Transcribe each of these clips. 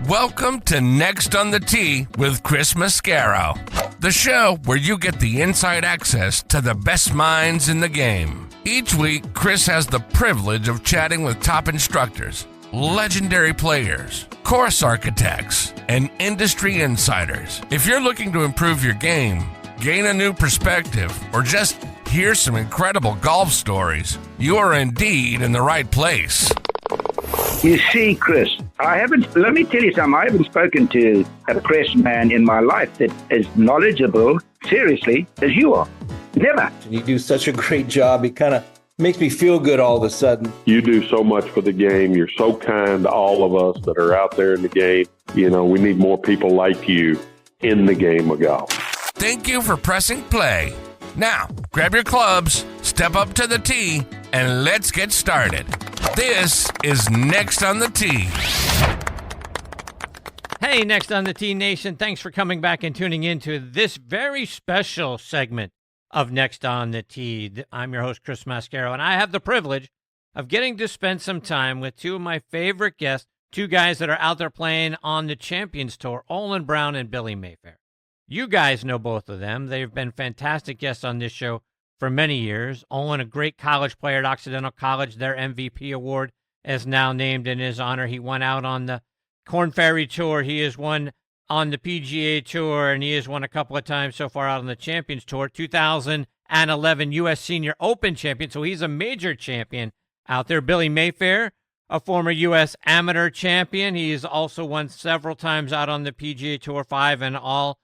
Welcome to Next on the Tee with Chris Mascaro, the show where you get the inside access to the best minds in the game. Each week, Chris has the privilege of chatting with top instructors, legendary players, course architects, and industry insiders. If you're looking to improve your game, gain a new perspective, or just hear some incredible golf stories, you are indeed in the right place. You see, Chris, let me tell you something, I haven't spoken to a press man in my life that is knowledgeable, seriously, as you are. Never. You do such a great job. It kind of makes me feel good all of a sudden. You do so much for the game. You're so kind to all of us that are out there in the game. You know, we need more people like you in the game of golf. Thank you for pressing play. Now, grab your clubs, step up to the tee, and let's get started. This is Next on the Tee. Hey, Next on the Tee Nation. Thanks for coming back and tuning in to this very special segment of Next on the Tee. I'm your host, Chris Mascaro, and I have the privilege of getting to spend some time with two of my favorite guests, two guys that are out there playing on the Champions Tour, Olin Browne and Billy Mayfair. You guys know both of them. They've been fantastic guests on this show for many years. Olin, a great college player at Occidental College. Their MVP award is now named in his honor. He won out on the Korn Ferry Tour. He has won on the PGA Tour, and he has won a couple of times so far out on the Champions Tour. 2011 U.S. Senior Open Champion, so he's a major champion out there. Billy Mayfair, a former U.S. Amateur Champion. He has also won several times out on the PGA Tour, 5 in all.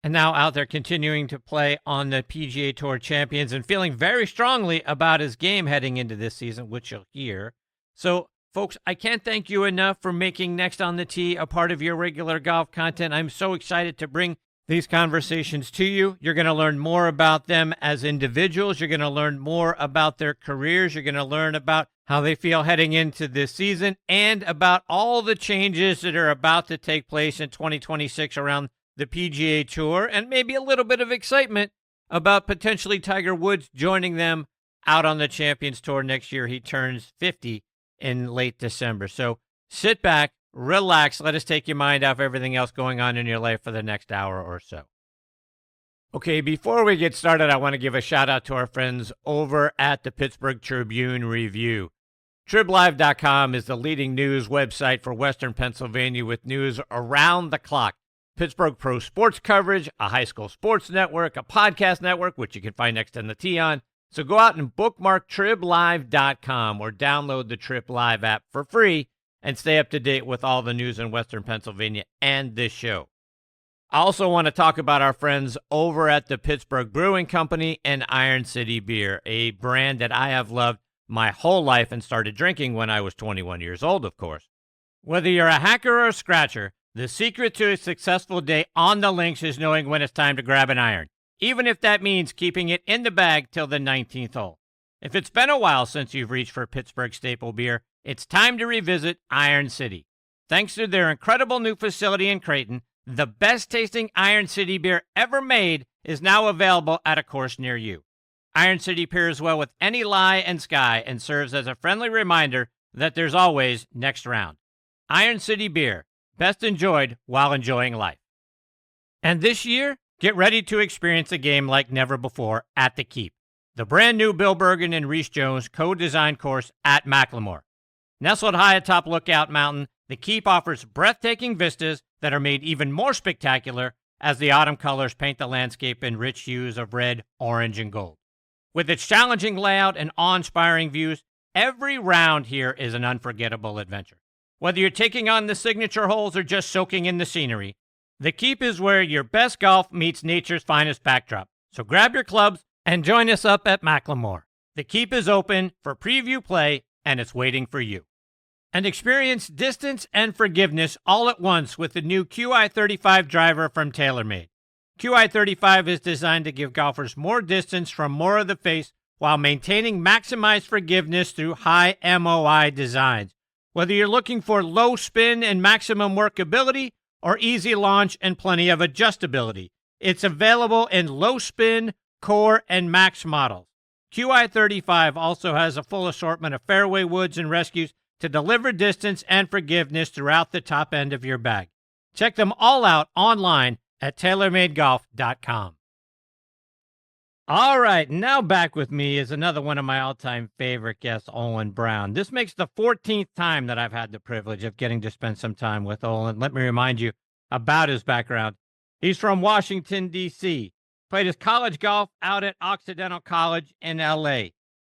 And now out there continuing to play on the PGA Tour Champions and feeling very strongly about his game heading into this season, which you'll hear. So, folks, I can't thank you enough for making Next on the Tee a part of your regular golf content. I'm so excited to bring these conversations to you. You're going to learn more about them as individuals. You're going to learn more about their careers. You're going to learn about how they feel heading into this season and about all the changes that are about to take place in 2026 around the PGA Tour, and maybe a little bit of excitement about potentially Tiger Woods joining them out on the Champions Tour next year. He turns 50 in late December. So sit back, relax, let us take your mind off everything else going on in your life for the next hour or so. Okay, before we get started, I want to give a shout out to our friends over at the Pittsburgh Tribune-Review. TribLive.com is the leading news website for Western Pennsylvania with news around the clock. Pittsburgh Pro Sports coverage, a high school sports network, a podcast network, which you can find Next on the Tee on. So go out and bookmark TribLive.com or download the Trip Live app for free and stay up to date with all the news in Western Pennsylvania and this show. I also want to talk about our friends over at the Pittsburgh Brewing Company and Iron City Beer, a brand that I have loved my whole life and started drinking when I was 21 years old, of course. Whether you're a hacker or a scratcher, the secret to a successful day on the links is knowing when it's time to grab an iron, even if that means keeping it in the bag till the 19th hole. If it's been a while since you've reached for Pittsburgh staple beer, it's time to revisit Iron City. Thanks to their incredible new facility in Creighton, the best-tasting Iron City beer ever made is now available at a course near you. Iron City pairs well with any lie and sky and serves as a friendly reminder that there's always next round. Iron City Beer. Best enjoyed while enjoying life. And this year, get ready to experience a game like never before at the Keep, the brand new Bill Bergen and Reese Jones co-designed course at Macklemore. Nestled high atop Lookout Mountain, the Keep offers breathtaking vistas that are made even more spectacular as the autumn colors paint the landscape in rich hues of red, orange, and gold. With its challenging layout and awe-inspiring views, every round here is an unforgettable adventure. Whether you're taking on the signature holes or just soaking in the scenery, the Keep is where your best golf meets nature's finest backdrop. So grab your clubs and join us up at Macklemore. The Keep is open for preview play, and it's waiting for you. And experience distance and forgiveness all at once with the new QI35 driver from TaylorMade. QI35 is designed to give golfers more distance from more of the face while maintaining maximized forgiveness through high MOI designs. Whether you're looking for low spin and maximum workability or easy launch and plenty of adjustability, it's available in low spin, core, and max models. QI35 also has a full assortment of fairway woods and rescues to deliver distance and forgiveness throughout the top end of your bag. Check them all out online at TaylorMadeGolf.com. All right, now back with me is another one of my all-time favorite guests, Olin Browne. This makes the 14th time that I've had the privilege of getting to spend some time with Olin. Let me remind you about his background. He's from Washington, D.C., played his college golf out at Occidental College in L.A.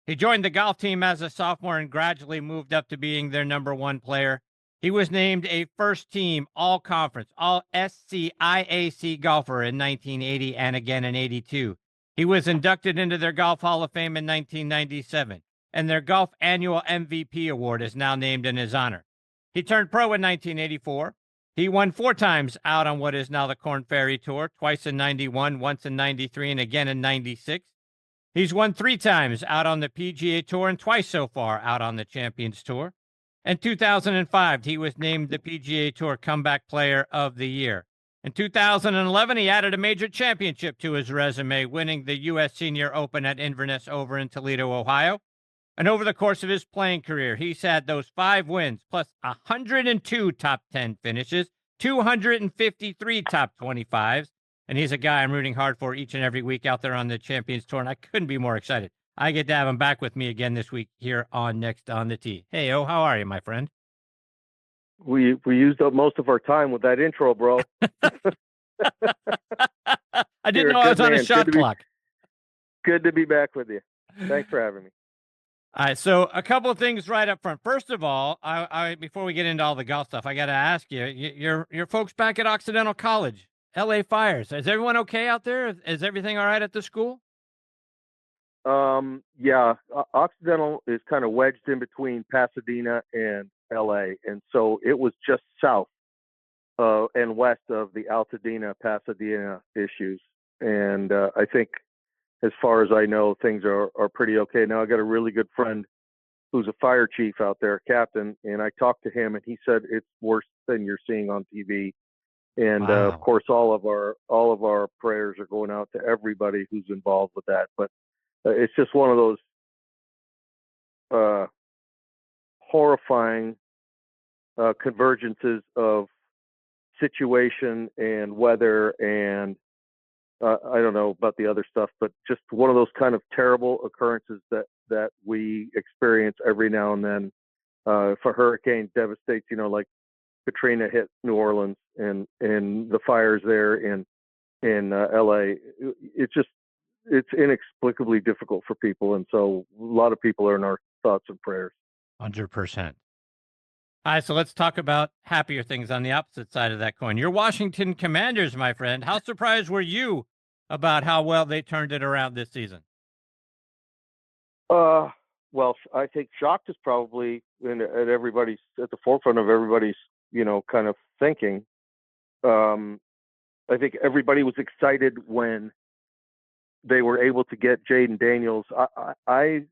He joined the golf team as a sophomore and gradually moved up to being their number one player. He was named a first-team all-conference, all-SCIAC golfer in 1980 and again in 82. He was inducted into their Golf Hall of Fame in 1997, and their Golf Annual MVP Award is now named in his honor. He turned pro in 1984. He won 4 times out on what is now the Korn Ferry Tour, twice in 91, once in 93, and again in 96. He's won 3 times out on the PGA Tour and twice so far out on the Champions Tour. In 2005, he was named the PGA Tour Comeback Player of the Year. In 2011, he added a major championship to his resume, winning the U.S. Senior Open at Inverness over in Toledo, Ohio. And over the course of his playing career, he's had those 5 wins, plus 102 top 10 finishes, 253 top 25s. And he's a guy I'm rooting hard for each and every week out there on the Champions Tour, and I couldn't be more excited. I get to have him back with me again this week here on Next on the Tee. Hey, how are you, my friend? We used up most of our time with that intro, bro. I didn't know I was on a shot clock. Good to be back with you. Thanks for having me. All right, so a couple of things right up front. First of all, I before we get into all the golf stuff, I got to ask you, your folks back at Occidental College, LA Fires. Is everyone okay out there? Is everything all right at the school? Yeah, Occidental is kind of wedged in between Pasadena and LA, and so it was just south and west of the Altadena-Pasadena issues. And I think, as far as I know, things are pretty okay. Now, I got a really good friend who's a fire chief out there, captain, and I talked to him, and he said it's worse than you're seeing on TV. And Wow. of course, all of our prayers are going out to everybody who's involved with that. But it's just one of those horrifying convergences of situation and weather and I don't know about the other stuff, but just one of those kind of terrible occurrences that we experience every now and then. If a hurricane devastates, like Katrina hit New Orleans and the fires there in LA, it's inexplicably difficult for people. And so a lot of people are in our thoughts and prayers. 100%. All right, so let's talk about happier things on the opposite side of that coin. Your Washington Commanders, my friend. How surprised were you about how well they turned it around this season? Well, I think shocked is probably at the forefront of everybody's, kind of thinking. I think everybody was excited when they were able to get Jaden Daniels. I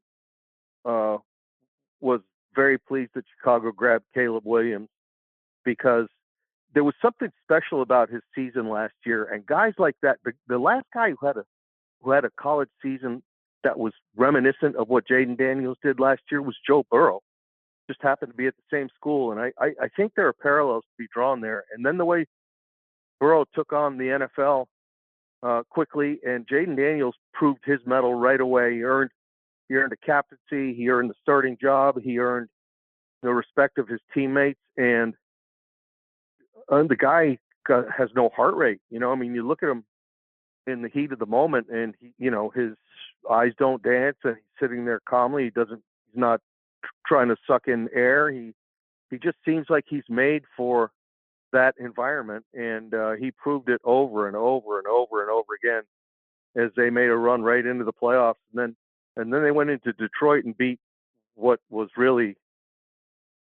was very pleased that Chicago grabbed Caleb Williams because there was something special about his season last year. And guys like that, the last guy who had a college season that was reminiscent of what Jaden Daniels did last year was Joe Burrow. Just happened to be at the same school. And I think there are parallels to be drawn there. And then the way Burrow took on the NFL quickly, and Jaden Daniels proved his mettle right away. He earned a captaincy. He earned the starting job. He earned the respect of his teammates. And the guy has no heart rate. You look at him in the heat of the moment, and his eyes don't dance, and he's sitting there calmly. He's not trying to suck in air. He just seems like he's made for that environment, and he proved it over and over and over and over again as they made a run right into the playoffs. And then they went into Detroit and beat what was really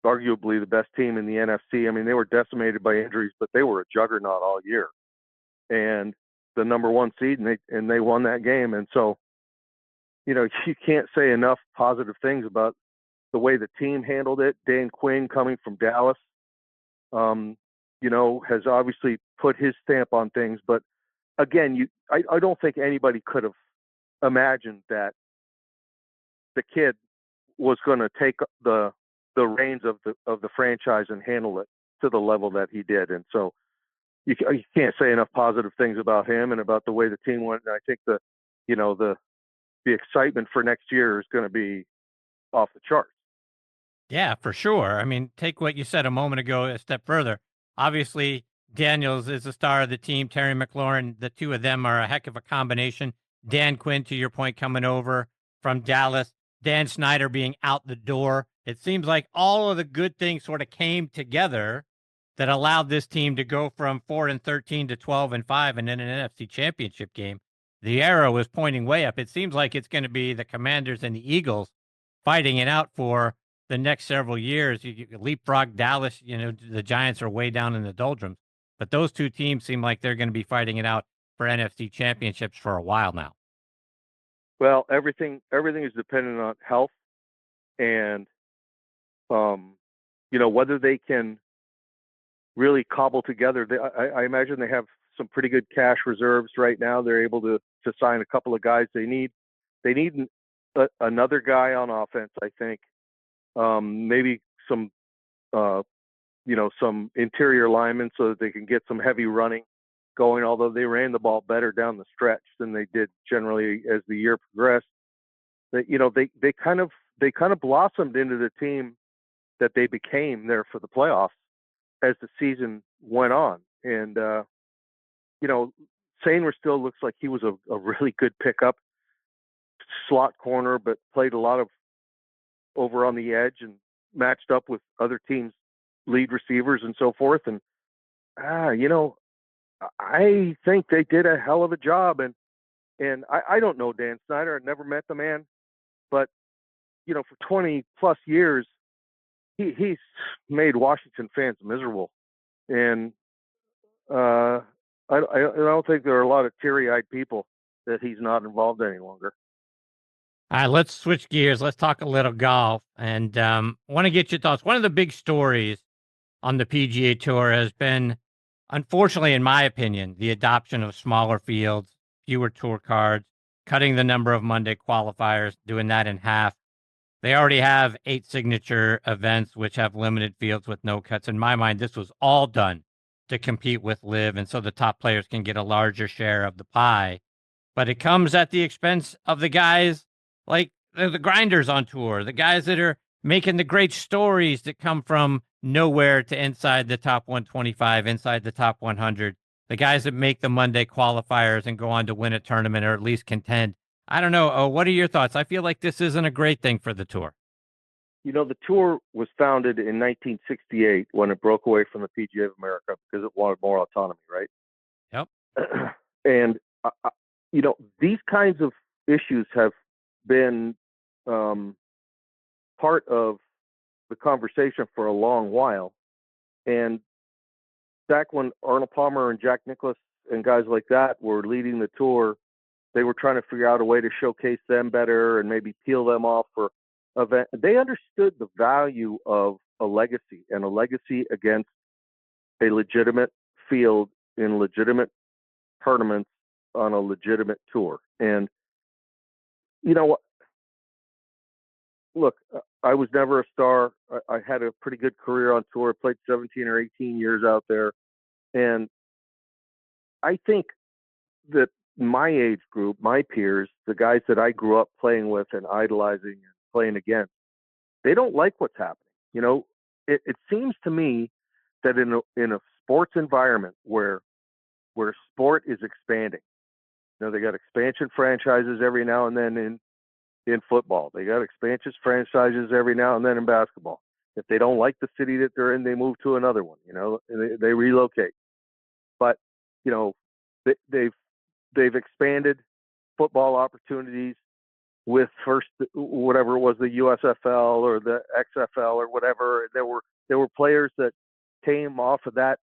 arguably the best team in the NFC. They were decimated by injuries, but they were a juggernaut all year, and the number 1 seed, and they won that game. And so, you can't say enough positive things about the way the team handled it. Dan Quinn, coming from Dallas, has obviously put his stamp on things. But again, I don't think anybody could have imagined that the kid was going to take the the reins of the franchise and handle it to the level that he did. And so you can't say enough positive things about him and about the way the team went. And I think the excitement for next year is going to be off the charts. Yeah, for sure. I mean, take what you said a moment ago a step further. Obviously, Daniels is the star of the team. Terry McLaurin, the two of them are a heck of a combination. Dan Quinn, to your point, coming over from Dallas. Dan Snyder being out the door. It seems like all of the good things sort of came together that allowed this team to go from 4-13 to 12-5 and then an NFC Championship game. The arrow was pointing way up. It seems like it's going to be the Commanders and the Eagles fighting it out for the next several years. You leapfrog Dallas. The Giants are way down in the doldrums, but those two teams seem like they're going to be fighting it out for NFC championships for a while now. Well, everything is dependent on health and, whether they can really cobble together. I imagine they have some pretty good cash reserves right now. They're able to sign a couple of guys they need. They need another guy on offense, I think. Maybe some interior linemen so that they can get some heavy running going, although they ran the ball better down the stretch than they did generally as the year progressed. They kind of blossomed into the team that they became there for the playoffs as the season went on. And, Sainer still looks like he was a really good pickup, slot corner, but played a lot of over on the edge and matched up with other teams' lead receivers and so forth. And, I think they did a hell of a job. And I don't know Dan Snyder. I never met the man, but, for 20 plus years, he's made Washington fans miserable. And I don't think there are a lot of teary-eyed people that he's not involved any longer. All right, let's switch gears. Let's talk a little golf. And want to get your thoughts. One of the big stories on the PGA Tour has been, unfortunately, in my opinion, the adoption of smaller fields, fewer tour cards, cutting the number of Monday qualifiers, doing that in half. They already have 8 signature events, which have limited fields with no cuts. In my mind, this was all done to compete with LIV, and so the top players can get a larger share of the pie. But it comes at the expense of the guys like the grinders on tour, the guys that are making the great stories that come from nowhere to inside the top 125, inside the top 100, the guys that make the Monday qualifiers and go on to win a tournament or at least contend. I don't know. What are your thoughts? I feel like this isn't a great thing for the tour. The tour was founded in 1968 when it broke away from the PGA of America because it wanted more autonomy, right? Yep. And, these kinds of issues have been part of the conversation for a long while. And back when Arnold Palmer and Jack Nicklaus and guys like that were leading the tour, they were trying to figure out a way to showcase them better and maybe peel them off for event. They understood the value of a legacy and a legacy against a legitimate field in legitimate tournaments on a legitimate tour. And, look, I was never a star. I had a pretty good career on tour. I played 17 or 18 years out there. And I think that my age group, my peers, the guys that I grew up playing with and idolizing and playing against, they don't like what's happening. It seems to me that in a sports environment where sport is expanding, they got expansion franchises every now and then in football. They got expansion franchises every now and then in basketball. If they don't like the city that they're in, they move to another one. They relocate. But they've expanded football opportunities with first whatever it was, the USFL or the XFL or whatever. There were players that came off of that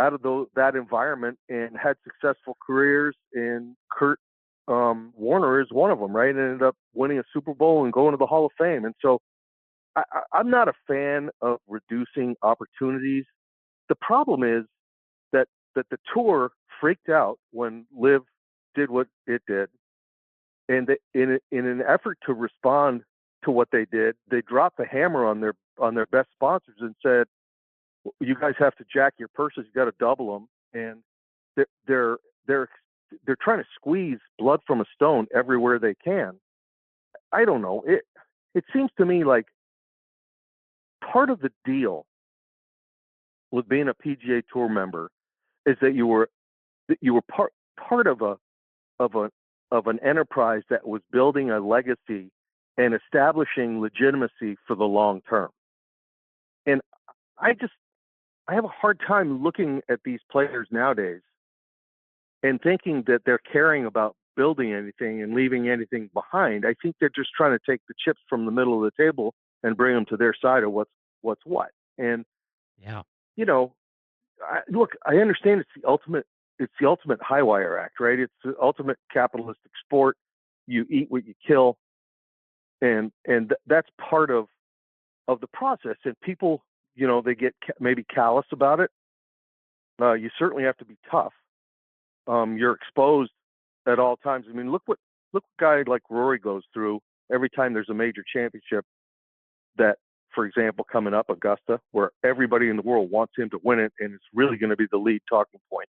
out of that environment and had successful careers. And Kurt Warner is one of them, right? And ended up winning a Super Bowl and going to the Hall of Fame. And so I'm not a fan of reducing opportunities. The problem is that the tour freaked out when LIV did what it did. And in an effort to respond to what they did. They dropped the hammer on their best sponsors and said, "You guys have to jack your purses. You got to double them." And they're trying to squeeze blood from a stone everywhere they can. I don't know. It seems to me like part of the deal with being a PGA Tour member is that you were part of an enterprise that was building a legacy and establishing legitimacy for the long term. And I have a hard time looking at these players nowadays and thinking that they're caring about building anything and leaving anything behind. I think they're just trying to take the chips from the middle of the table and bring them to their side of what's what. And yeah, I understand it's the ultimate high wire act, right? It's the ultimate capitalistic sport. You eat what you kill, and that's part of the process. And people, they get maybe callous about it. You certainly have to be tough. You're exposed at all times. I mean, look what a guy like Rory goes through every time there's a major championship that, for example, coming up, Augusta, where everybody in the world wants him to win it, and it's really going to be the lead talking point.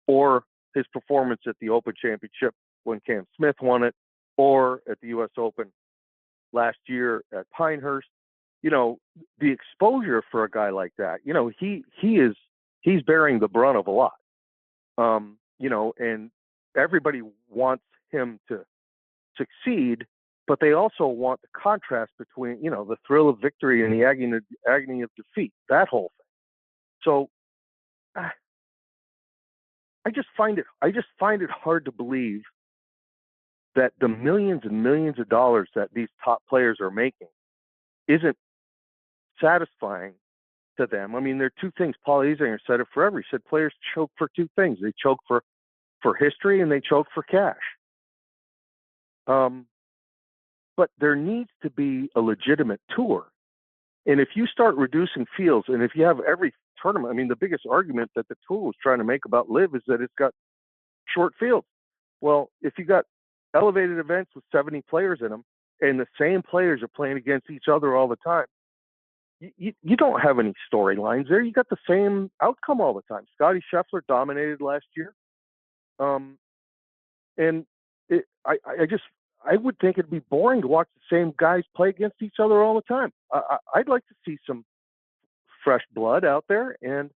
Or his performance at the Open Championship when Cam Smith won it, or at the U.S. Open last year at Pinehurst. The exposure for a guy like that, he's bearing the brunt of a lot. And everybody wants him to succeed, but they also want the contrast between, the thrill of victory and the agony of defeat, that whole thing. So I just find it hard to believe that the millions and millions of dollars that these top players are making isn't satisfying to them. I mean, there are two things. Paul Azinger said it forever. He said players choke for two things. They choke for history and they choke for cash. But there needs to be a legitimate tour. And if you start reducing fields, and if you have every tournament, I mean, the biggest argument that the tour was trying to make about LIV is that it's got short fields. Well, if you got elevated events with 70 players in them, and the same players are playing against each other all the time, you don't have any storylines there. You got the same outcome all the time. Scotty Scheffler dominated last year. And I would think it'd be boring to watch the same guys play against each other all the time. I'd like to see some fresh blood out there, and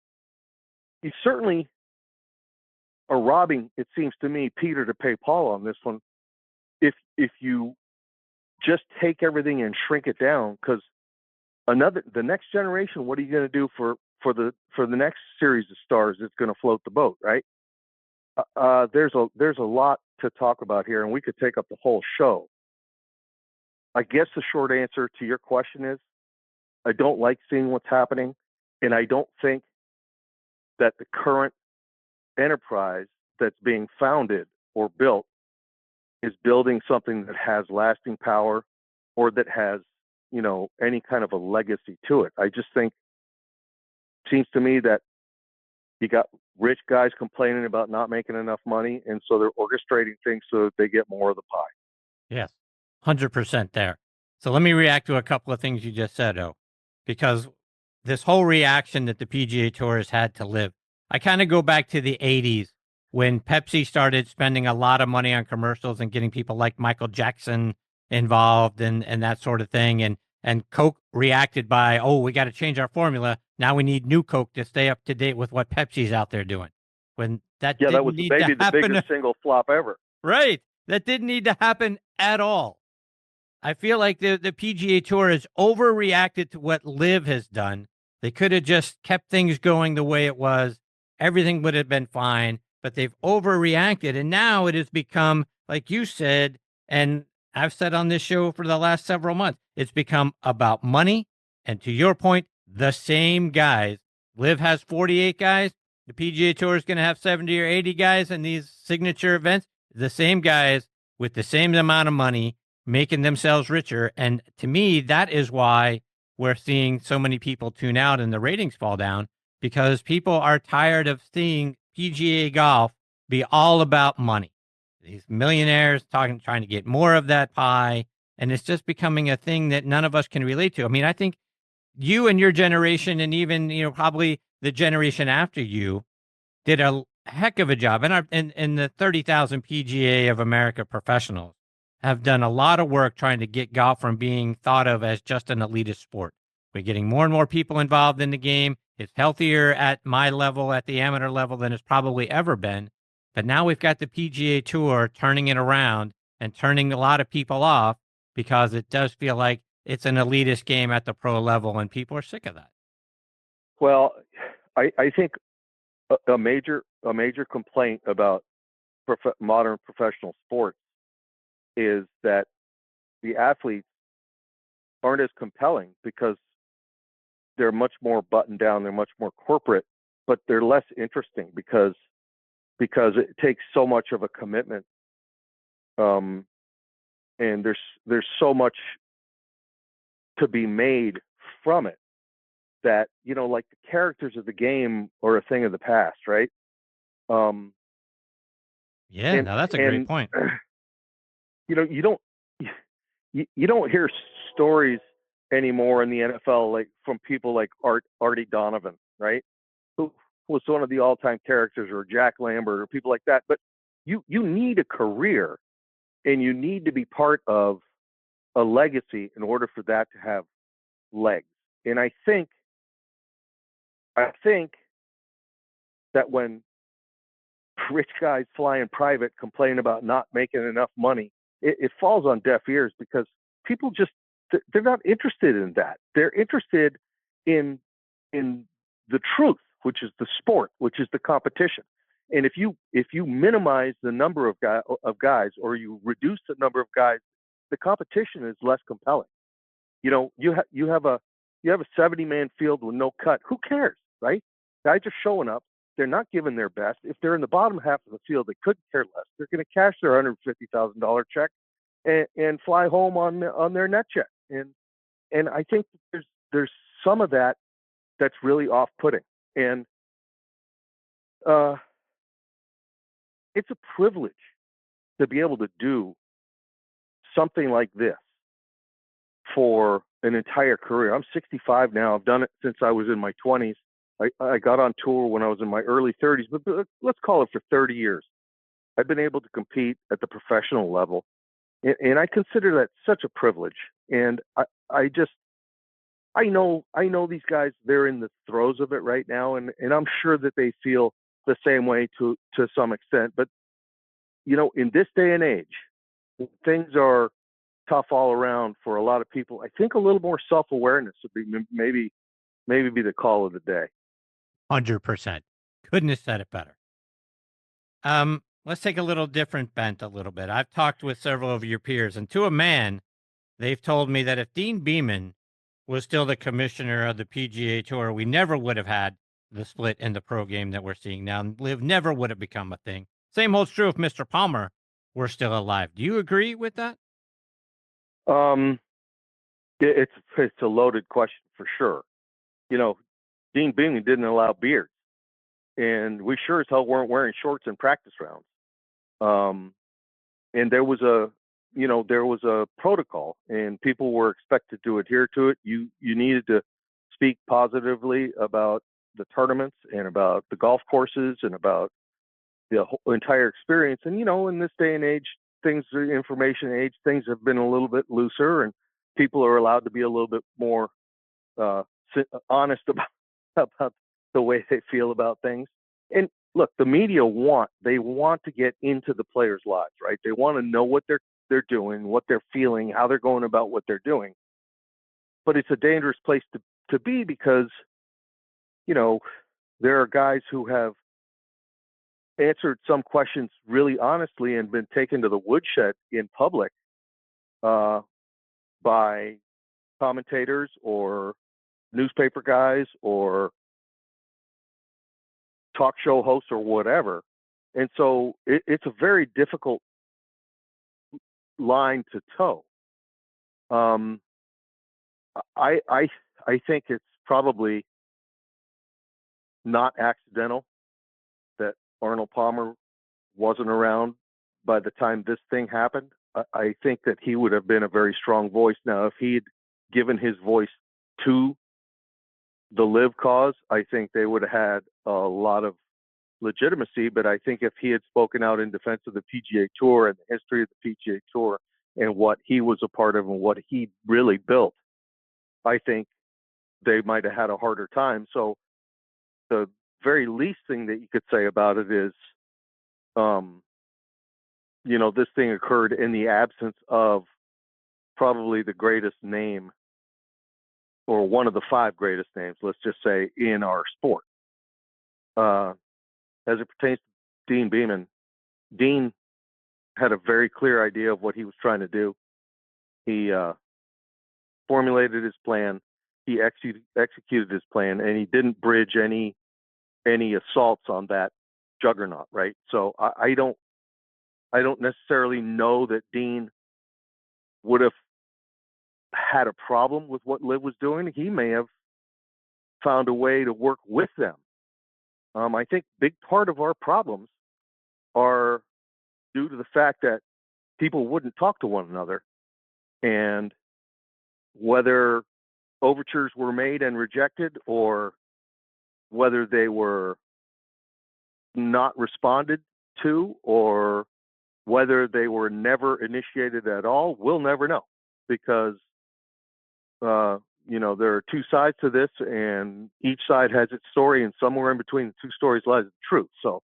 you certainly are robbing, it seems to me, Peter to pay Paul on this one. If you just take everything and shrink it down, because the next generation, what are you going to do for the next series of stars that's going to float the boat, right? There's a lot to talk about here, and we could take up the whole show. I guess the short answer to your question is I don't like seeing what's happening, and I don't think that the current enterprise that's being founded or built is building something that has lasting power or that has, any kind of a legacy to it. I just think it seems to me that you got rich guys complaining about not making enough money, and so they're orchestrating things so that they get more of the pie. Yes, 100% there. So let me react to a couple of things you just said, because this whole reaction that the PGA Tour has had to LIV, I kind of go back to the 80s when Pepsi started spending a lot of money on commercials and getting people like Michael Jackson involved and that sort of thing. And Coke reacted by, we got to change our formula. Now we need new Coke to stay up to date with what Pepsi's out there doing. When that that was maybe the biggest single flop ever. Right. That didn't need to happen at all. I feel like the PGA Tour has overreacted to what LIV has done. They could have just kept things going the way it was. Everything would have been fine, but they've overreacted. And now it has become, like you said, and I've said on this show for the last several months, it's become about money. And to your point, the same guys. LIV has 48 guys. The PGA Tour is going to have 70 or 80 guys in these signature events. The same guys with the same amount of money making themselves richer. And to me, that is why we're seeing so many people tune out and the ratings fall down, because people are tired of seeing PGA golf be all about money. These millionaires trying to get more of that pie. And it's just becoming a thing that none of us can relate to. I mean, I think you and your generation, and even, probably the generation after you, did a heck of a job. And the 30,000 PGA of America professionals have done a lot of work trying to get golf from being thought of as just an elitist sport. We're getting more and more people involved in the game. It's healthier at my level, at the amateur level, than it's probably ever been. But now we've got the PGA Tour turning it around and turning a lot of people off because it does feel like it's an elitist game at the pro level, and people are sick of that. Well, I think a major complaint about modern professional sports is that the athletes aren't as compelling because they're much more buttoned down, they're much more corporate, but they're less interesting because it takes so much of a commitment, and there's so much to be made from it that, like the characters of the game are a thing of the past, right? Yeah, now that's a great point. You don't hear stories anymore in the NFL like from people like Artie Donovan, right? Who was one of the all-time characters, or Jack Lambert, or people like that. But you need a career, and you need to be part of a legacy in order for that to have legs. And I think that when rich guys flying private complain about not making enough money, it falls on deaf ears, because people they're not interested in that. They're interested in the truth, which is the sport, which is the competition. And if you minimize the number of guys, or you reduce the number of guys, the competition is less compelling. You have a 70-man field with no cut. Who cares, right? Guys are showing up. They're not giving their best. If they're in the bottom half of the field, they couldn't care less. They're going to cash their $150,000 check and fly home on their net check. And I think there's some of that that's really off-putting. And it's a privilege to be able to do something like this for an entire career. I'm 65 now. I've done it since I was in my 20s. I got on tour when I was in my early 30s, but let's call it for 30 years. I've been able to compete at the professional level, and I consider that such a privilege. And I know these guys, they're in the throes of it right now, and I'm sure that they feel the same way to some extent. But, in this day and age, things are tough all around for a lot of people. I think a little more self-awareness would be maybe be the call of the day. 100%. Couldn't have said it better. Let's take a little different bent a little bit. I've talked with several of your peers, and to a man, they've told me that if Dean Beeman was still the commissioner of the PGA Tour, we never would have had the split in the pro game that we're seeing now. Live never would have become a thing. Same holds true if Mr. Palmer were still alive. Do you agree with that? It's a loaded question for sure. Dean Beeman didn't allow beards, and we sure as hell weren't wearing shorts in practice rounds. And there was a protocol, and people were expected to adhere to it. You needed to speak positively about the tournaments and about the golf courses and about the whole entire experience. And, in this day and age, information age, things have been a little bit looser, and people are allowed to be a little bit more honest about the way they feel about things. And look, the media want to get into the players' lives, right? They want to know what they're doing, what they're feeling, how they're going about what they're doing. But it's a dangerous place to be, because, there are guys who have answered some questions really honestly and been taken to the woodshed in public by commentators or newspaper guys or talk show hosts or whatever. And so it's a very difficult line to toe. I think it's probably not accidental that Arnold Palmer wasn't around by the time this thing happened. I think that he would have been a very strong voice. Now, if he'd given his voice to the live cause, I think they would have had a lot of legitimacy. But I think if he had spoken out in defense of the PGA Tour and the history of the PGA Tour and what he was a part of and what he really built, I think they might have had a harder time. So the very least thing that you could say about it is, this thing occurred in the absence of probably the greatest name, or one of the 5 greatest names, let's just say, in our sport. As it pertains to Dean Beman, Dean had a very clear idea of what he was trying to do. He formulated his plan. He executed his plan, and he didn't bridge any assaults on that juggernaut, right? So I don't necessarily know that Dean would have had a problem with what Liv was doing. He may have found a way to work with them. I think big part of our problems are due to the fact that people wouldn't talk to one another, and whether overtures were made and rejected, or whether they were not responded to, or whether they were never initiated at all, we'll never know, because there are 2 sides to this, and each side has its story, and somewhere in between the 2 stories lies the truth. So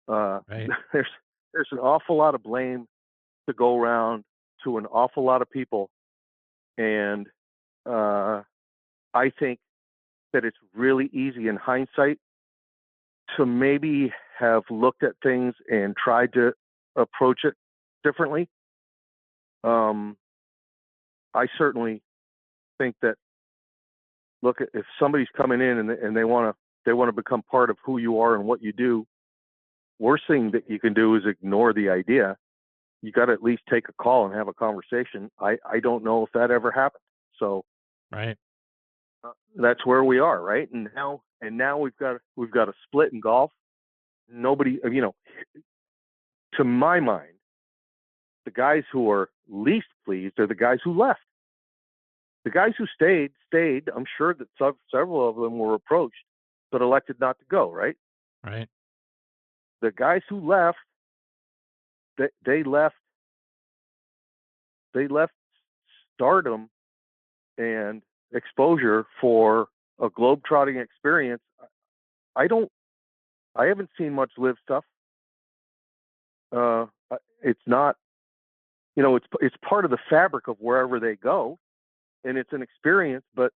Right. there's an awful lot of blame to go around to an awful lot of people, and I think that it's really easy in hindsight to maybe have looked at things and tried to approach it differently. I certainly think that, look, if somebody's coming in and they want to become part of who you are and what you do, worst thing that you can do is ignore the idea. You got to at least take a call and have a conversation. I don't know if that ever happened. So Right. That's where we are, right? And now we've got a split in golf. Nobody, to my mind, the guys who are least pleased are the guys who left. The guys who stayed. I'm sure that several of them were approached, but elected not to go, right? Right. The guys who left, they left stardom and exposure for a globe-trotting experience. I haven't seen much live stuff. It's not, it's part of the fabric of wherever they go, and it's an experience, but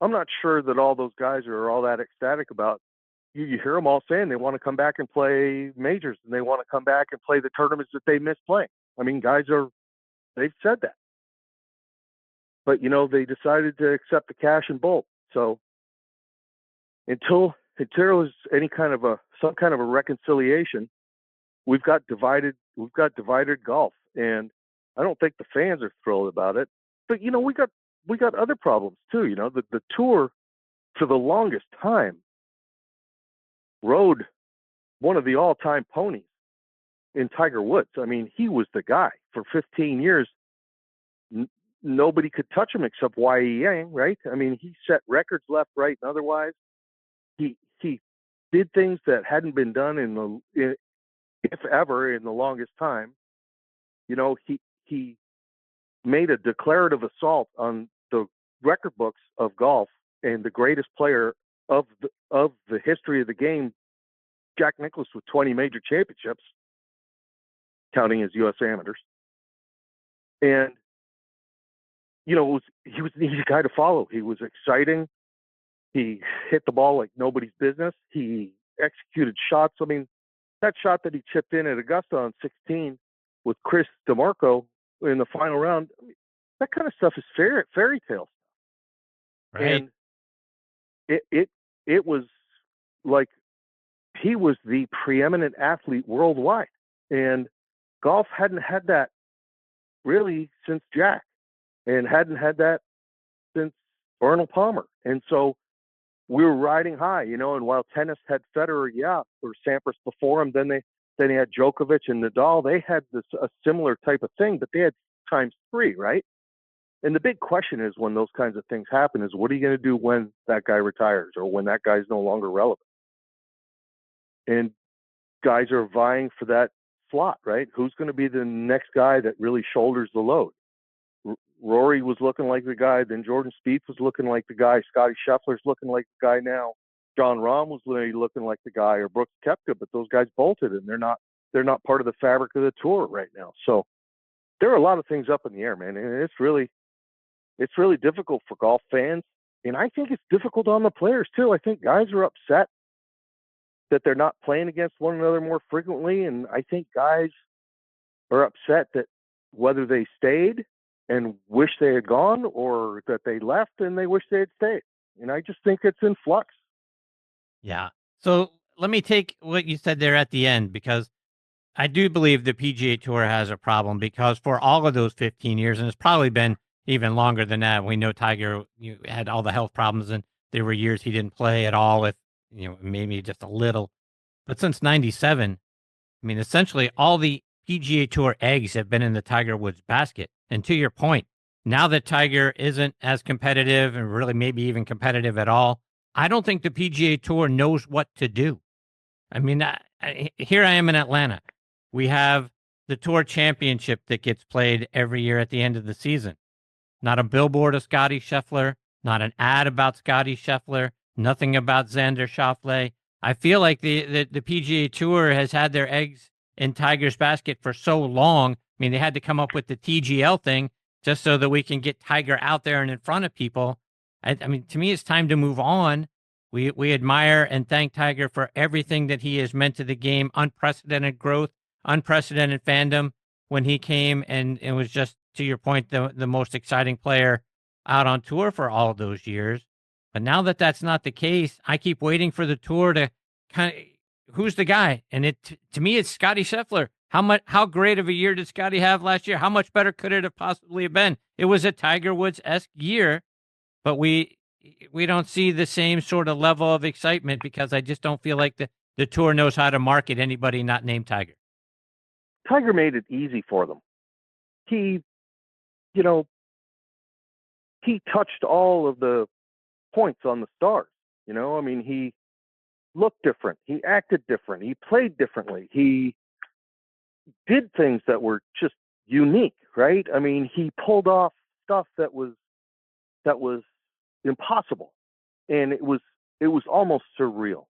I'm not sure that all those guys are all that ecstatic about. You hear them all saying they want to come back and play majors, and they want to come back and play the tournaments that they miss playing. I mean, they've said that. But, they decided to accept the cash and bolt. So until there's any kind of some kind of a reconciliation, we've got divided golf. And I don't think the fans are thrilled about it. But, we got other problems too. The tour for the longest time rode one of the all-time ponies in Tiger Woods. I mean, he was the guy for 15 years. Nobody could touch him except Y.E. Yang, right? I mean, he set records left, right, and otherwise. He did things that hadn't been done if ever, in the longest time. He made a declarative assault on the record books of golf, and the greatest player of the history of the game, Jack Nicklaus, with 20 major championships, counting as U.S. amateurs. And he was an easy guy to follow. He was exciting. He hit the ball like nobody's business. He executed shots. I mean, that shot that he chipped in at Augusta on 16 with Chris DeMarco in the final round, I mean, that kind of stuff is fairy tale. Right. And it was like he was the preeminent athlete worldwide. And golf hadn't had that really since Jack, and hadn't had that since Arnold Palmer. And so we were riding high, and while tennis had Federer, or Sampras before him, then Then you had Djokovic and Nadal. They had a similar type of thing, but they had times 3, right? And the big question is, when those kinds of things happen, is what are you going to do when that guy retires or when that guy's no longer relevant? And guys are vying for that slot, right? Who's going to be the next guy that really shoulders the load? Rory was looking like the guy. Then Jordan Spieth was looking like the guy. Scotty Scheffler's looking like the guy now. John Rahm was looking like the guy, or Brooks Koepka, but those guys bolted, and they're not part of the fabric of the tour right now. So there are a lot of things up in the air, man, and it's really difficult for golf fans, and I think it's difficult on the players too. I think guys are upset that they're not playing against one another more frequently, and I think guys are upset that whether they stayed and wish they had gone, or that they left and they wish they had stayed. And I just think it's in flux. Yeah. So let me take what you said there at the end, because I do believe the PGA Tour has a problem, because for all of those 15 years, and it's probably been even longer than that, we know Tiger had all the health problems, and there were years he didn't play at all, if maybe just a little. But since 97, I mean, essentially all the PGA Tour eggs have been in the Tiger Woods basket. And to your point, now that Tiger isn't as competitive, and really maybe even competitive at all, I don't think the PGA Tour knows what to do. I mean, here I am in Atlanta. We have the Tour Championship that gets played every year at the end of the season. Not a billboard of Scotty Scheffler, not an ad about Scotty Scheffler, nothing about Xander Schauffele. I feel like the PGA Tour has had their eggs in Tiger's basket for so long. I mean, they had to come up with the TGL thing just so that we can get Tiger out there and in front of people. I mean, to me, it's time to move on. We admire and thank Tiger for everything that he has meant to the game. Unprecedented growth, unprecedented fandom when he came, and it was just, to your point, the most exciting player out on tour for all of those years. But now that that's not the case, I keep waiting for the tour to kind of, who's the guy? And to me, it's Scotty Scheffler. How great of a year did Scotty have last year? How much better could it have possibly been? It was a Tiger Woods-esque year, but we don't see the same sort of level of excitement, because I just don't feel like the tour knows how to market anybody not named Tiger. Tiger made it easy for them. He touched all of the points on the stars. I mean, he looked different. He acted different. He played differently. He did things that were just unique, right? I mean, he pulled off stuff that was impossible, and it was almost surreal.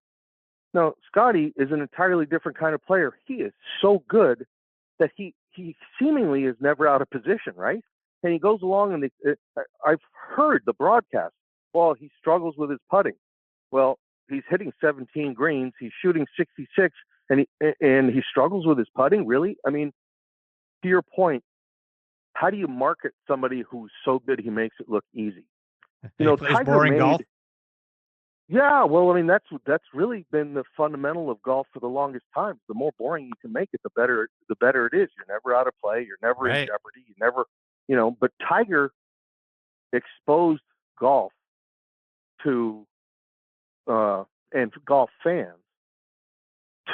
Now, Scotty is an entirely different kind of player. He is so good that he seemingly is never out of position, right? And he goes along, and I've heard the broadcast. Well, he struggles with his putting. Well, he's hitting 17 greens. He's shooting 66, and he struggles with his putting. Really? I mean, to your point, how do you market somebody who's so good he makes it look easy? He plays boring golf. Yeah, well, I mean, that's really been the fundamental of golf for the longest time. The more boring you can make it, the better it is. You're never out of play. You're never in jeopardy. You never, But Tiger exposed golf to and golf fans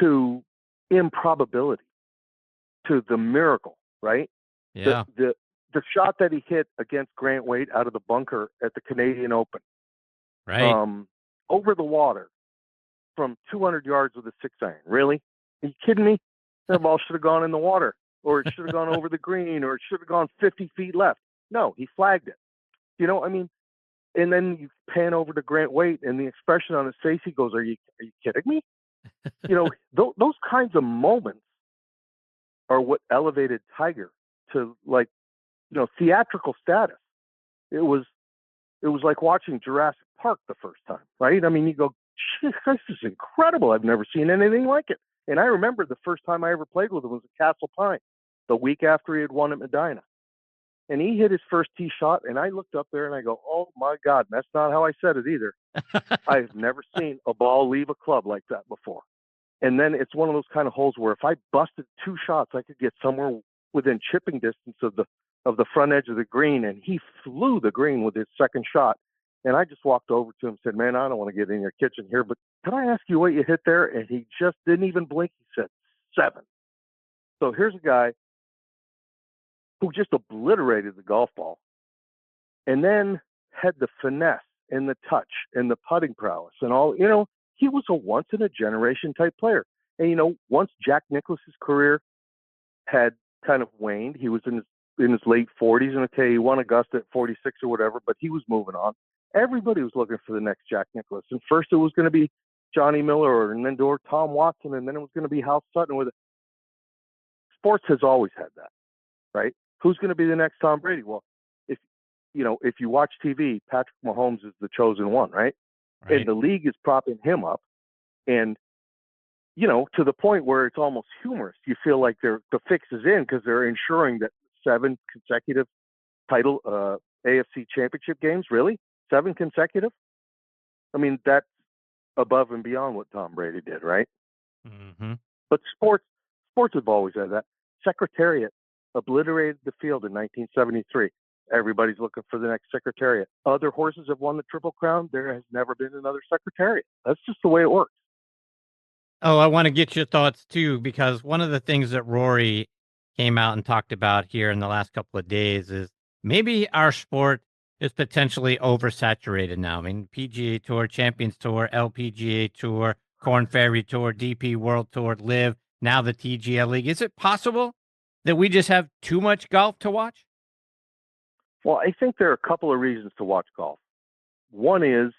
to improbability, to the miracle, right? Yeah. The shot that he hit against Grant Wade out of the bunker at the Canadian Open, right? Over the water from 200 yards with a 6-iron. Really? Are you kidding me? That ball should have gone in the water, or it should have gone over the green, or it should have gone 50 feet left. No, he flagged it. I mean, and then you pan over to Grant Wade, and the expression on his face, he goes, "Are you kidding me?" Those kinds of moments are what elevated Tiger to, like, theatrical status. It was like watching Jurassic Park the first time, right? I mean, you go, "This is incredible. I've never seen anything like it." And I remember the first time I ever played with him was at Castle Pine, the week after he had won at Medina. And he hit his first tee shot, and I looked up there and I go, "Oh my God," and that's not how I said it either. I've never seen a ball leave a club like that before. And then it's one of those kind of holes where if I busted 2 shots, I could get somewhere within chipping distance of the front edge of the green, and he flew the green with his second shot. And I just walked over to him and said, "Man, I don't want to get in your kitchen here, but can I ask you what you hit there?" And he just didn't even blink. He said, 7. So here's a guy who just obliterated the golf ball and then had the finesse and the touch and the putting prowess and all. He was a once-in-a-generation type player. And, once Jack Nicklaus's career had kind of waned, he was in his late 40s, and okay, he won Augusta at 46 or whatever, but he was moving on. Everybody was looking for the next Jack Nicklaus. And first it was going to be Johnny Miller, and then Tom Watson, and then it was going to be Hal Sutton. Sports has always had that, right? Who's going to be the next Tom Brady? Well, if you watch TV, Patrick Mahomes is the chosen one, right? And the league is propping him up, and to the point where it's almost humorous. You feel like the fix is in because they're ensuring that 7 consecutive title AFC championship games. Really, 7 consecutive? I mean, that's above and beyond what Tom Brady did, right? Mm-hmm. But sports have always had that. Secretariat obliterated the field in 1973. Everybody's looking for the next Secretariat. Other horses have won the Triple Crown. There has never been another Secretariat. That's just the way it works. Oh, I want to get your thoughts too, because one of the things that Rory came out and talked about here in the last couple of days is maybe our sport is potentially oversaturated now. I mean, PGA Tour, Champions Tour, LPGA Tour, Korn Ferry Tour, DP World Tour, Live, now the TGL League. Is it possible that we just have too much golf to watch? Well, I think there are a couple of reasons to watch golf. One is,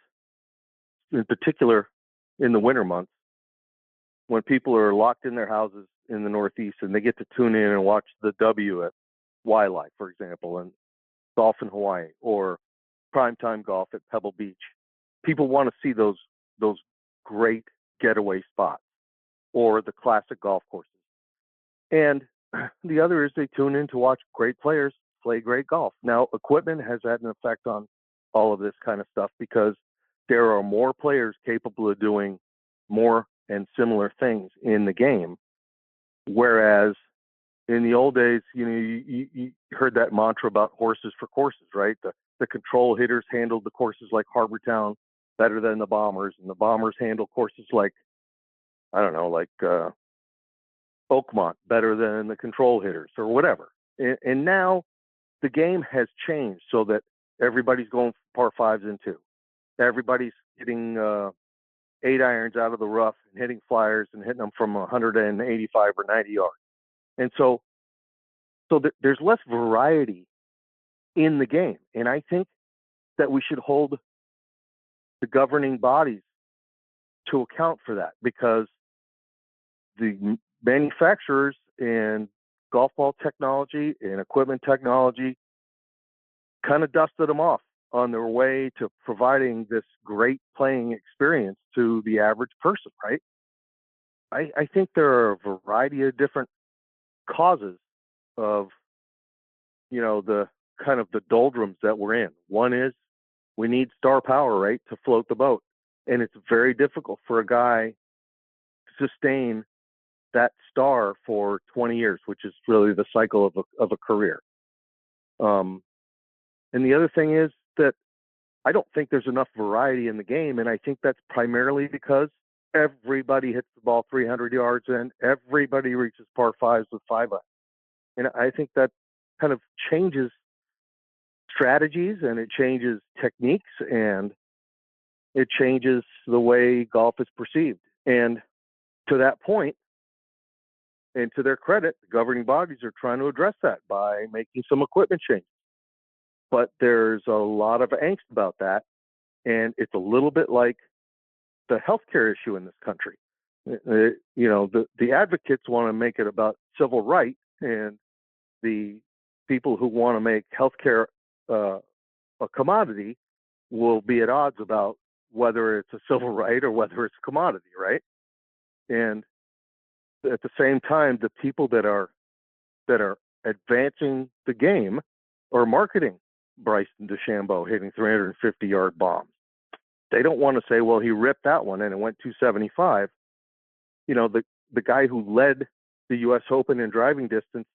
in particular, in the winter months, when people are locked in their houses in the Northeast and they get to tune in and watch the W at Wildlife, for example, and golf in Hawaii, or primetime golf at Pebble Beach. People want to see those great getaway spots or the classic golf courses. And the other is they tune in to watch great players play great golf. Now, equipment has had an effect on all of this kind of stuff because there are more players capable of doing more and similar things in the game. Whereas in the old days, you heard that mantra about horses for courses, right? The control hitters handled the courses like Harbortown better than the bombers, and the bombers handle courses like, Oakmont better than the control hitters or whatever. And now the game has changed so that everybody's going par 5s and 2. Everybody's getting 8 irons out of the rough and hitting flyers and hitting them from 185 or 90 yards. And so there's less variety in the game. And I think that we should hold the governing bodies to account for that, because the manufacturers and golf ball technology and equipment technology kind of dusted them off on their way to providing this great playing experience to the average person, right? I think there are a variety of different causes of, the kind of the doldrums that we're in. One is we need star power, right, to float the boat. And it's very difficult for a guy to sustain that star for 20 years, which is really the cycle of a career. And the other thing is that I don't think there's enough variety in the game, and I think that's primarily because everybody hits the ball 300 yards and everybody reaches par 5s with 5-iron. And I think that kind of changes strategies, and it changes techniques, and it changes the way golf is perceived. And to that point, and to their credit, the governing bodies are trying to address that by making some equipment changes. But there's a lot of angst about that, and it's a little bit like the healthcare issue in this country. The advocates want to make it about civil rights, and the people who want to make healthcare a commodity will be at odds about whether it's a civil right or whether it's a commodity, right? And at the same time, the people that are advancing the game are marketing Bryson DeChambeau hitting 350-yard bombs. They don't want to say, well, he ripped that one and it went 275. The guy who led the U.S. Open in driving distance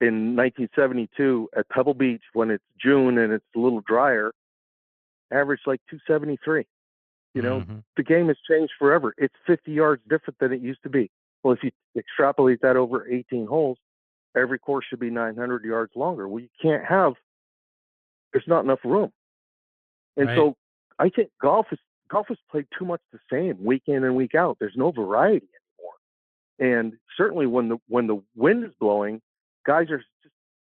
in 1972 at Pebble Beach when it's June and it's a little drier, averaged like 273. The game has changed forever. It's 50 yards different than it used to be. Well, if you extrapolate that over 18 holes, every course should be 900 yards longer. Well, you can't have, there's not enough room. And Right. so I think golf is played too much the same week in and week out. There's no variety anymore. And certainly when the wind is blowing, guys are just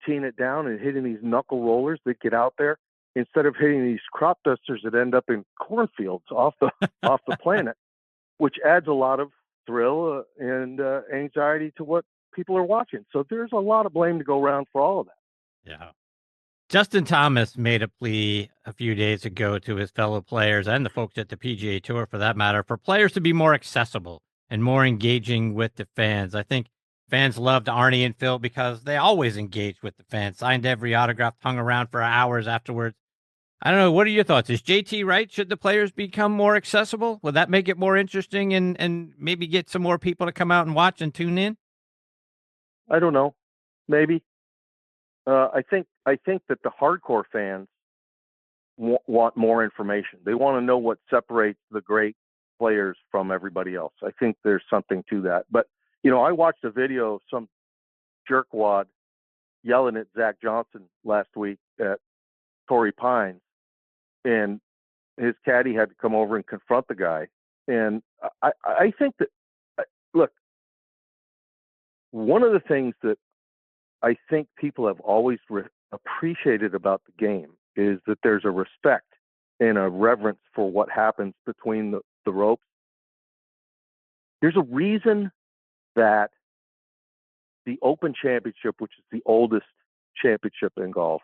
teeing it down and hitting these knuckle rollers that get out there instead of hitting these crop dusters that end up in cornfields off the planet, which adds a lot of thrill and anxiety to what people are watching. So there's a lot of blame to go around for all of that. Yeah. Justin Thomas made a plea a few days ago to his fellow players and the folks at the PGA Tour, for that matter, for players to be more accessible and more engaging with the fans. I think fans loved Arnie and Phil because they always engaged with the fans, signed every autograph, hung around for hours afterwards. I don't know. What are your thoughts? Is JT right? Should the players become more accessible? Would that make it more interesting and maybe get some more people to come out and watch and tune in? I don't know. Maybe. I think that the hardcore fans want more information. They want to know what separates the great players from everybody else. I think there's something to that. But I watched a video of some jerkwad yelling at Zach Johnson last week at Torrey Pines, and his caddy had to come over and confront the guy. And I think that, look, one of the things that I think people have always appreciated about the game is that there's a respect and a reverence for what happens between the ropes. There's a reason that the Open Championship, which is the oldest championship in golf,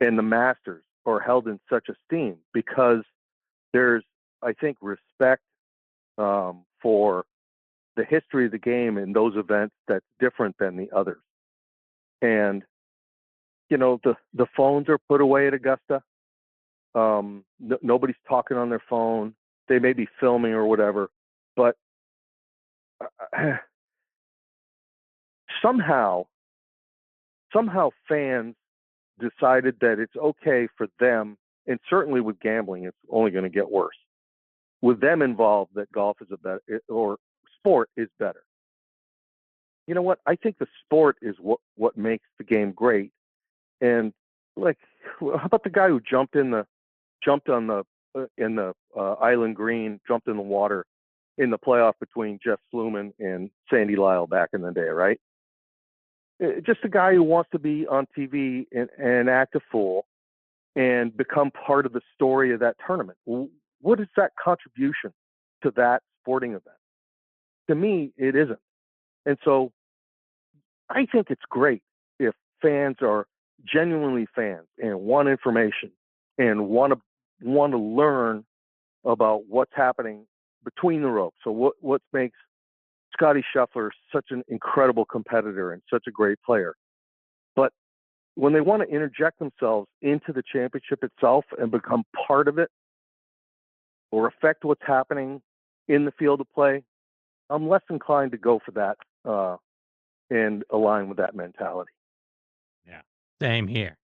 and the Masters are held in such esteem because there's, I think, respect for the history of the game in those events that's different than the others. And, the phones are put away at Augusta. Nobody's talking on their phone. They may be filming or whatever, but somehow fans decided that it's okay for them, and certainly with gambling, it's only going to get worse. With them involved, that golf is or sport is better. You know what? I think the sport is what makes the game great. And how about the guy who jumped on the island green, jumped in the water in the playoff between Jeff Sluman and Sandy Lyle back in the day, right? Just a guy who wants to be on TV and act a fool and become part of the story of that tournament. What is that contribution to that sporting event? To me, it isn't. And so I think it's great if fans are genuinely fans and want information and want to learn about what's happening between the ropes. So what makes Scotty Scheffler such an incredible competitor and such a great player. But when they want to interject themselves into the championship itself and become part of it or affect what's happening in the field of play, I'm less inclined to go for that and align with that mentality. Yeah, same here.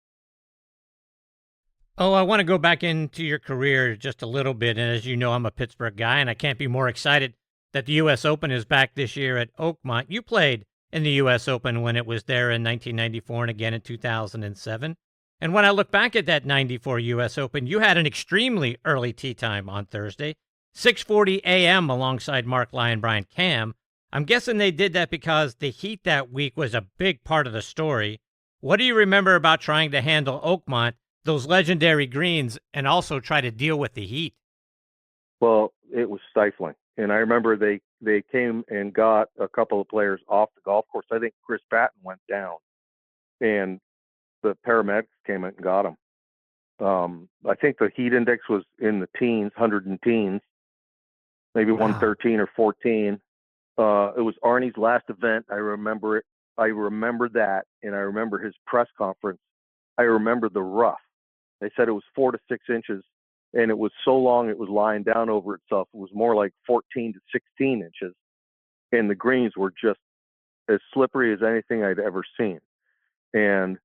Oh, I want to go back into your career just a little bit. And as you know, I'm a Pittsburgh guy, and I can't be more excited that the U.S. Open is back this year at Oakmont. You played in the U.S. Open when it was there in 1994 and again in 2007. And when I look back at that 94 U.S. Open, you had an extremely early tee time on Thursday, 6:40 a.m. alongside Mark Lyon, Brian Cam. I'm guessing they did that because the heat that week was a big part of the story. What do you remember about trying to handle Oakmont, those legendary greens, and also try to deal with the heat? Well, it was stifling. And I remember they came and got a couple of players off the golf course. I think Chris Patton went down, and the paramedics came in and got him. I think the heat index was in the teens, 100 and teens, maybe 113 or 14. It was Arnie's last event. I remember it. I remember that, and I remember his press conference. I remember the rough. They said it was 4 to 6 inches, and it was so long it was lying down over itself. It was more like 14 to 16 inches, and the greens were just as slippery as anything I'd ever seen. And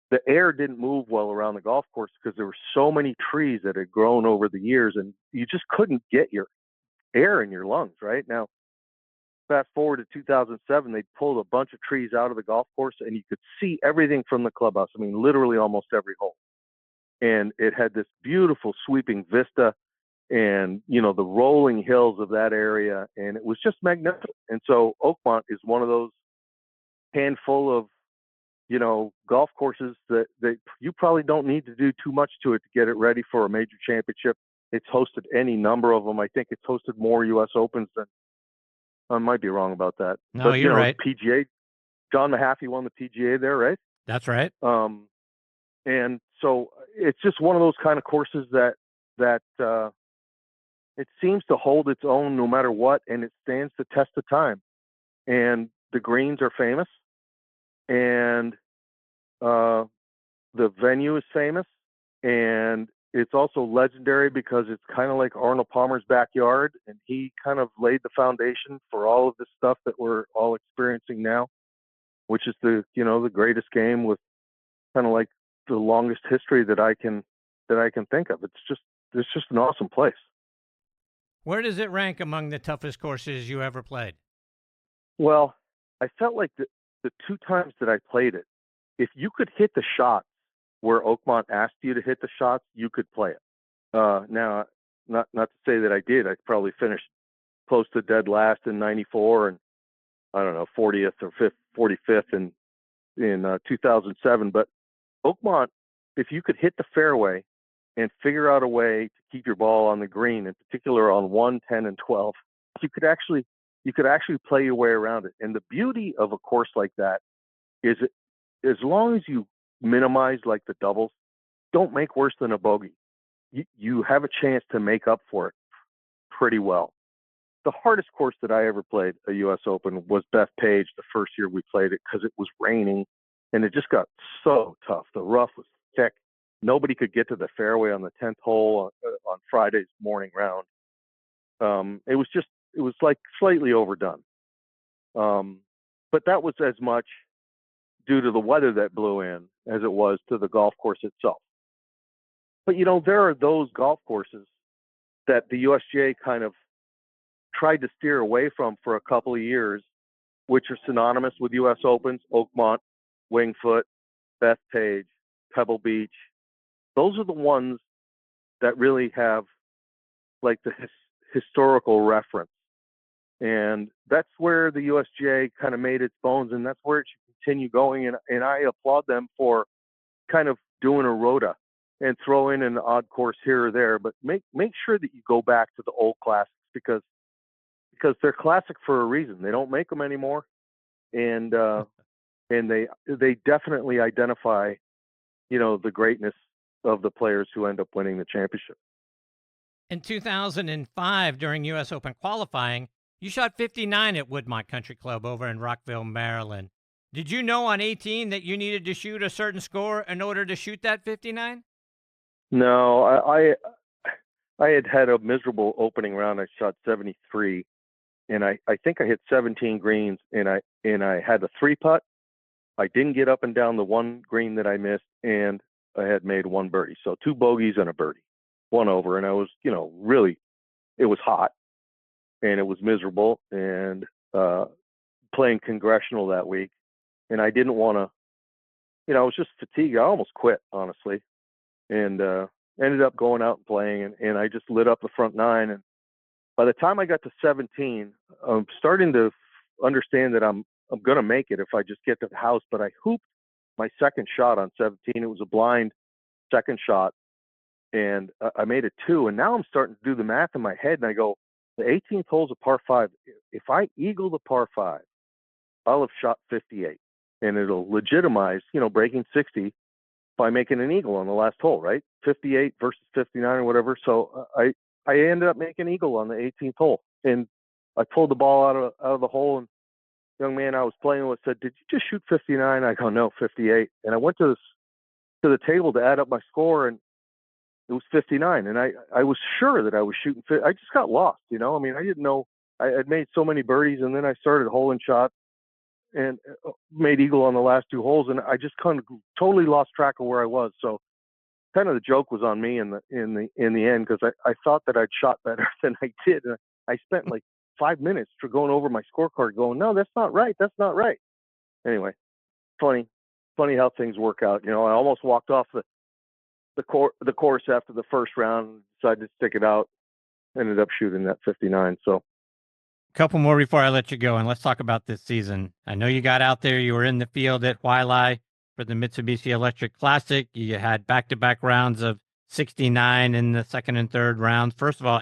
the air didn't move well around the golf course because there were so many trees that had grown over the years, and you just couldn't get your air in your lungs. Right now, fast forward to 2007, they pulled a bunch of trees out of the golf course, and you could see everything from the clubhouse. I mean, literally almost every hole. And it had this beautiful sweeping vista and, you know, the rolling hills of that area. And it was just magnificent. And so Oakmont is one of those handful of, you know, golf courses that you probably don't need to do too much to it to get it ready for a major championship. It's hosted any number of them. I think it's hosted more U.S. Opens than, I might be wrong about that. No, but, you're right. PGA, John Mahaffey won the PGA there, right? That's right. And so it's just one of those kind of courses that it seems to hold its own no matter what, and it stands the test of time. And the greens are famous, and the venue is famous, and it's also legendary because it's kind of like Arnold Palmer's backyard, and he kind of laid the foundation for all of this stuff that we're all experiencing now, which is the greatest game with kind of like the longest history that I can think of. It's just an awesome place. Where does it rank among the toughest courses you ever played? Well, I felt like the two times that I played it, if you could hit the shots where Oakmont asked you to hit the shots, you could play it. Now, not to say that I did. I probably finished close to dead last in '94, and I don't know, 40th or 45th in 2007. But Oakmont, if you could hit the fairway and figure out a way to keep your ball on the green, in particular on 1, 10, and 12, you could actually play your way around it. And the beauty of a course like that is as long as you minimize like the doubles, don't make worse than a bogey. You have a chance to make up for it pretty well. The hardest course that I ever played a U.S. Open was Bethpage the first year we played it because it was raining and it just got so tough. The rough was thick. Nobody could get to the fairway on the 10th hole on Friday's morning round. It was like slightly overdone. But that was as much due to the weather that blew in as it was to the golf course itself. But, there are those golf courses that the USGA kind of tried to steer away from for a couple of years, which are synonymous with U.S. Opens: Oakmont, Wingfoot, Bethpage, Pebble Beach. Those are the ones that really have like the historical reference. And that's where the USGA kind of made its bones, and that's where it should continue going. And I applaud them for kind of doing a rota and throw in an odd course here or there, but make sure that you go back to the old classics because they're classic for a reason. They don't make them anymore, and they definitely identify, the greatness of the players who end up winning the championship. In 2005, during U.S. Open qualifying, you shot 59 at Woodmont Country Club over in Rockville, Maryland. Did you know on 18 that you needed to shoot a certain score in order to shoot that 59? No, I had a miserable opening round. I shot 73, and I think I hit 17 greens, and I had a 3-putt. I didn't get up and down the one green that I missed, and I had made one birdie. So 2 bogeys and a birdie, 1 over, and I was, really, it was hot, and it was miserable, and playing congressional that week, and I didn't want to, I was just fatigued. I almost quit, honestly. And ended up going out and playing, and I just lit up the front 9. And by the time I got to 17, I'm starting to understand that I'm going to make it if I just get to the house. But I hooped my second shot on 17. It was a blind second shot, and I made it 2. And now I'm starting to do the math in my head, and I go, the 18th hole's a par 5. If I eagle the par 5, I'll have shot 58, and it'll legitimize, breaking 60. By making an eagle on the last hole, right? 58 versus 59 or whatever. So I ended up making eagle on the 18th hole, and I pulled the ball out of the hole. And the young man I was playing with said, "Did you just shoot 59?" I go, "No, 58." And I went to the table to add up my score, and it was 59. And I was sure that I was shooting. I just got lost, I mean, I didn't know. I had made so many birdies, and then I started holing shots and made eagle on the last 2 holes, and I just kind of totally lost track of where I was. So kind of the joke was on me in the end, because I thought that I'd shot better than I did. And I spent like 5 minutes for going over my scorecard going, no, that's not right. That's not right. Anyway, funny how things work out. I almost walked off the course after the first round, decided to stick it out, ended up shooting that 59. So a couple more before I let you go, and let's talk about this season. I know you got out there. You were in the field at Wailea for the Mitsubishi Electric Classic. You had back-to-back rounds of 69 in the second and third rounds. First of all,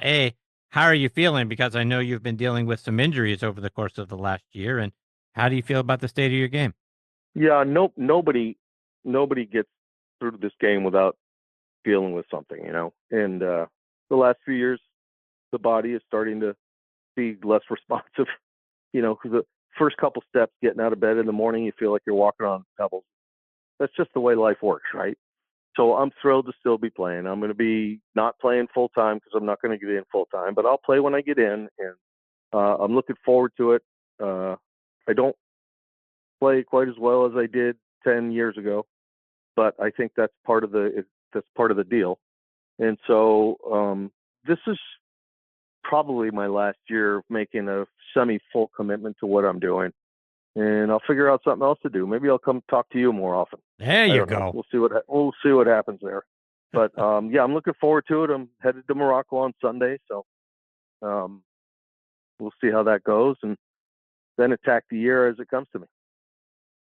how are you feeling? Because I know you've been dealing with some injuries over the course of the last year. And how do you feel about the state of your game? Yeah, nobody gets through this game without dealing with something, And the last few years, the body is starting to be less responsive, because the first couple steps getting out of bed in the morning, you feel like you're walking on pebbles. That's just the way life works, right? So I'm thrilled to still be playing. I'm going to be not playing full time because I'm not going to get in full time, but I'll play when I get in, and I'm looking forward to it. I don't play quite as well as I did 10 years ago, but I think that's part of the deal. And so this is probably my last year of making a semi-full commitment to what I'm doing. And I'll figure out something else to do. Maybe I'll come talk to you more often. There you go. We'll see what happens there. But yeah, I'm looking forward to it. I'm headed to Morocco on Sunday, so we'll see how that goes, and then attack the year as it comes to me.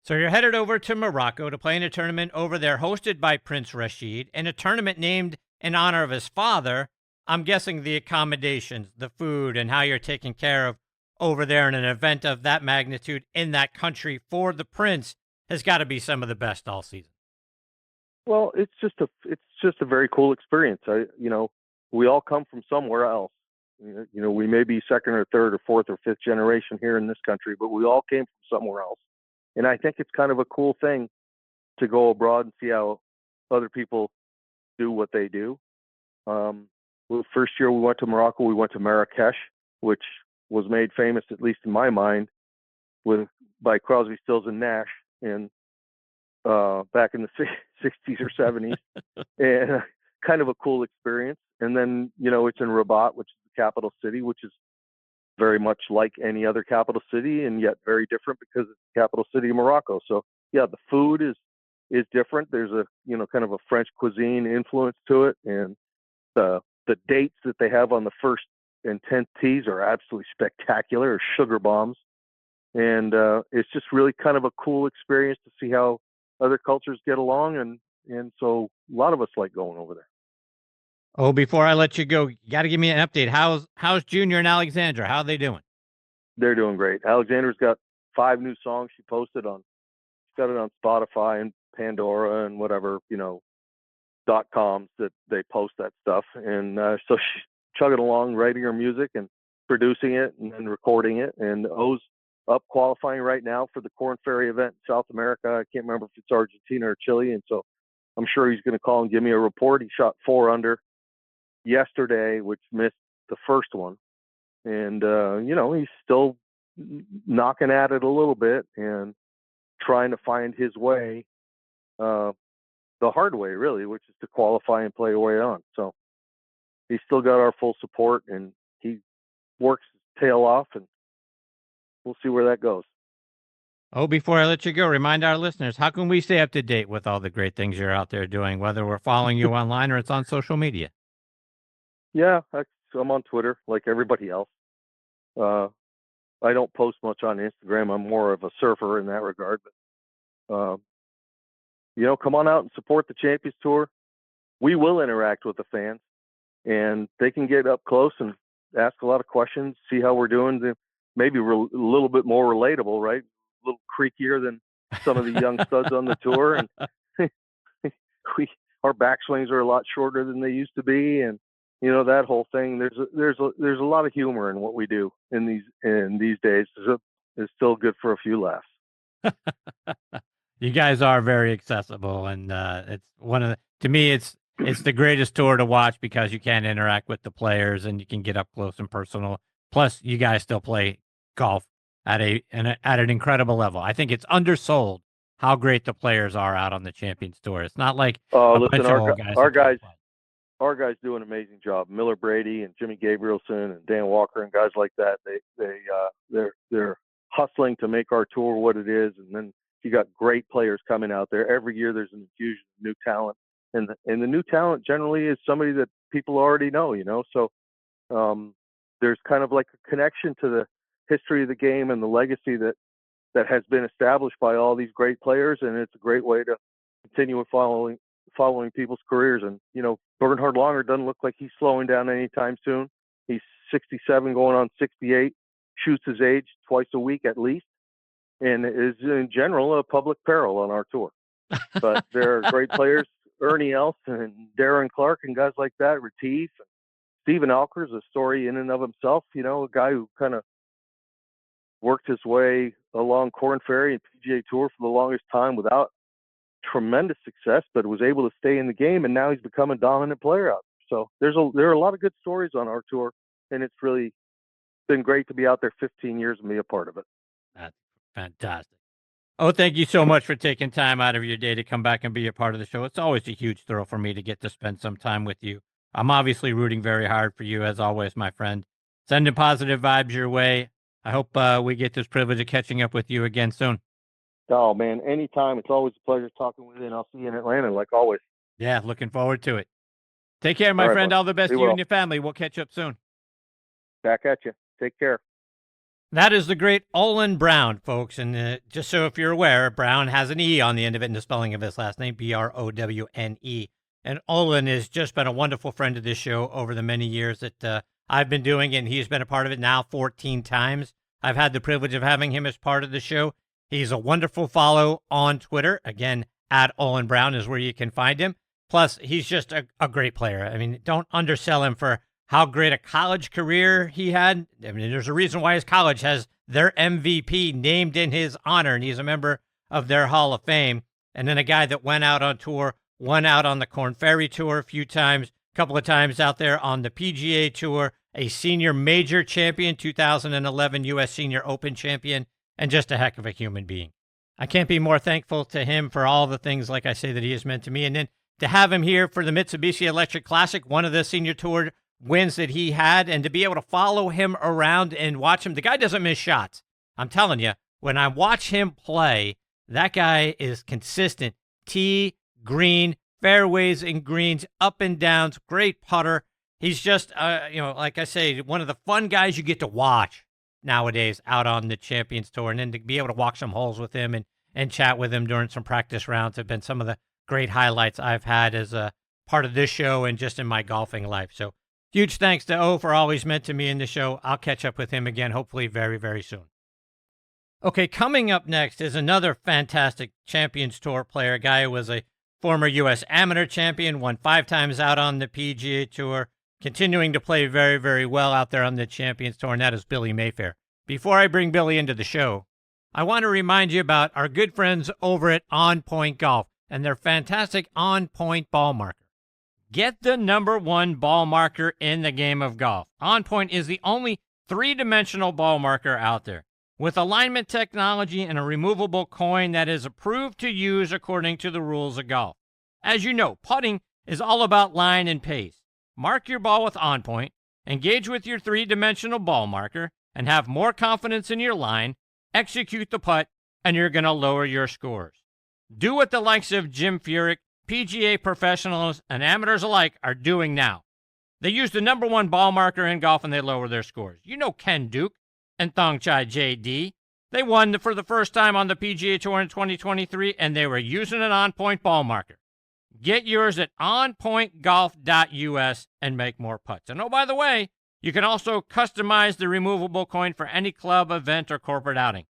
So you're headed over to Morocco to play in a tournament over there hosted by Prince Rashid, and a tournament named in honor of his father. I'm guessing the accommodations, the food, and how you're taken care of over there in an event of that magnitude in that country for the Prince has got to be some of the best all season. Well, it's just a very cool experience. We all come from somewhere else. We may be second or third or fourth or fifth generation here in this country, but we all came from somewhere else. And I think it's kind of a cool thing to go abroad and see how other people do what they do. First year we went to Morocco, we went to Marrakesh, which was made famous, at least in my mind, by Crosby, Stills, and Nash back in the 60s or 70s, and kind of a cool experience. And then, it's in Rabat, which is the capital city, which is very much like any other capital city, and yet very different because it's the capital city of Morocco. So yeah, the food is different. There's a, kind of a French cuisine influence to it. And the dates that they have on the first and 10th tees are absolutely spectacular, sugar bombs. And it's just really kind of a cool experience to see how other cultures get along. And so a lot of us like going over there. Oh, before I let you go, you got to give me an update. How's Junior and Alexandra? How are they doing? They're doing great. Alexandra's got 5 new songs she posted on. She's got it on Spotify and Pandora and whatever, .coms that they post that stuff. And so she's chugging along, writing her music and producing it and then recording it. And O's up qualifying right now for the Corn Ferry event in South America. I can't remember if it's Argentina or Chile. And so I'm sure he's going to call and give me a report. He shot 4 under yesterday, which missed the first one. And, he's still knocking at it a little bit and trying to find his way, the hard way, really, which is to qualify and play away on. So he's still got our full support, and he works his tail off, and we'll see where that goes. Oh, before I let you go, remind our listeners, how can we stay up to date with all the great things you're out there doing, whether we're following you online or it's on social media? Yeah, I'm on Twitter like everybody else. I don't post much on Instagram. I'm more of a surfer in that regard. But, come on out and support the Champions Tour. We will interact with the fans, and they can get up close and ask a lot of questions, see how we're doing. Maybe we're a little bit more relatable, right? A little creakier than some of the young studs on the tour. And our backswings are a lot shorter than they used to be. And, that whole thing, there's a lot of humor in what we do in these days. It's still good for a few laughs. You guys are very accessible, and to me, it's the greatest tour to watch because you can interact with the players and you can get up close and personal. Plus, you guys still play golf at an incredible level. I think it's undersold how great the players are out on the Champions Tour. It's not like listen, our guys. our guys do an amazing job. Miller Brady and Jimmy Gabrielson and Dan Walker and guys like that. They're hustling to make our tour what it is. And then you got great players coming out there. Every year there's an infusion of new talent. And the new talent generally is somebody that people already know, So there's kind of like a connection to the history of the game and the legacy that has been established by all these great players. And it's a great way to continue with following people's careers. And, Bernhard Langer doesn't look like he's slowing down anytime soon. He's 67 going on 68, shoots his age twice a week at least, and is in general a public peril on our tour. But there are great players, Ernie Els and Darren Clark and guys like that, Retief. Stephen Alker's a story in and of himself, a guy who kind of worked his way along Korn Ferry and PGA Tour for the longest time without tremendous success, but was able to stay in the game, and now he's become a dominant player out there. So there are a lot of good stories on our tour, and it's really been great to be out there 15 years and be a part of it. That's fantastic. Oh, thank you so much for taking time out of your day to come back and be a part of the show. It's always a huge thrill for me to get to spend some time with you. I'm obviously rooting very hard for you, as always, my friend. Sending positive vibes your way. I hope we get this privilege of catching up with you again soon. Oh, man, anytime. It's always a pleasure talking with you, and I'll see you in Atlanta, like always. Yeah, looking forward to it. Take care, my All right, friend. bud. All the best Be to you well. and your family. We'll catch up soon. Back at you. Take care. That is the great Olin Browne, folks. And just so if you're aware, Browne has an E on the end of it in the spelling of his last name, Browne. And Olin has just been a wonderful friend of this show over the many years that I've been doing, and he's been a part of it now 14 times. I've had the privilege of having him as part of the show. He's a wonderful follow on Twitter. Again, at Olin Browne is where you can find him. Plus, he's just a great player. I mean, don't undersell him for how great a college career he had. I mean, there's a reason why his college has their MVP named in his honor, and he's a member of their Hall of Fame. And then a guy that went out on tour, went out on the Korn Ferry Tour a few times, a couple of times out there on the PGA Tour, a senior major champion, 2011 U.S. Senior Open Champion, and just a heck of a human being. I can't be more thankful to him for all the things, like I say, that he has meant to me. And then to have him here for the Mitsubishi Electric Classic, one of the senior tour wins that he had, and to be able to follow him around and watch him. The guy doesn't miss shots. I'm telling you, when I watch him play, that guy is consistent. Tee, green, fairways and greens, up and downs, great putter. He's just, like I say, one of the fun guys you get to watch nowadays out on the Champions Tour, and then to be able to walk some holes with him and chat with him during some practice rounds have been some of the great highlights I've had as a part of this show and just in my golfing life. So huge thanks to O for always meant to me in the show. I'll catch up with him again, hopefully very, very soon. Okay, coming up next is another fantastic Champions Tour player, a guy who was a former U.S. amateur champion, won 5 times out on the PGA Tour, continuing to play very, very well out there on the Champions Tour, and that is Billy Mayfair. Before I bring Billy into the show, I want to remind you about our good friends over at On Point Golf and their fantastic On Point ball marker. Get the #1 ball marker in the game of golf. On Point is the only 3-dimensional ball marker out there, with alignment technology and a removable coin that is approved to use according to the rules of golf. As you know, putting is all about line and pace. Mark your ball with On Point, engage with your 3-dimensional ball marker, and have more confidence in your line, execute the putt, and you're going to lower your scores. Do what the likes of Jim Furyk, PGA professionals, and amateurs alike are doing now. They use the #1 ball marker in golf and they lower their scores. You know Ken Duke and Thongchai JD. They won for the first time on the PGA Tour in 2023, and they were using an On Point ball marker. Get yours at onpointgolf.us and make more putts. And oh, by the way, you can also customize the removable coin for any club, event, or corporate outing.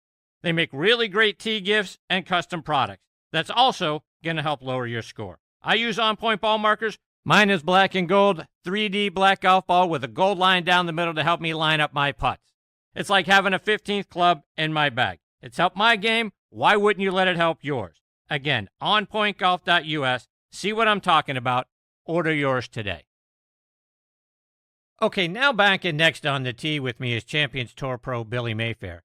They make really great tee gifts and custom products. That's also going to help lower your score. I use On Point ball markers. Mine is black and gold, 3D black golf ball with a gold line down the middle to help me line up my putts. It's like having a 15th club in my bag. It's helped my game. Why wouldn't you let it help yours? Again, onpointgolf.us. See what I'm talking about. Order yours today. Okay, now back and next on the tee with me is Champions Tour pro Billy Mayfair.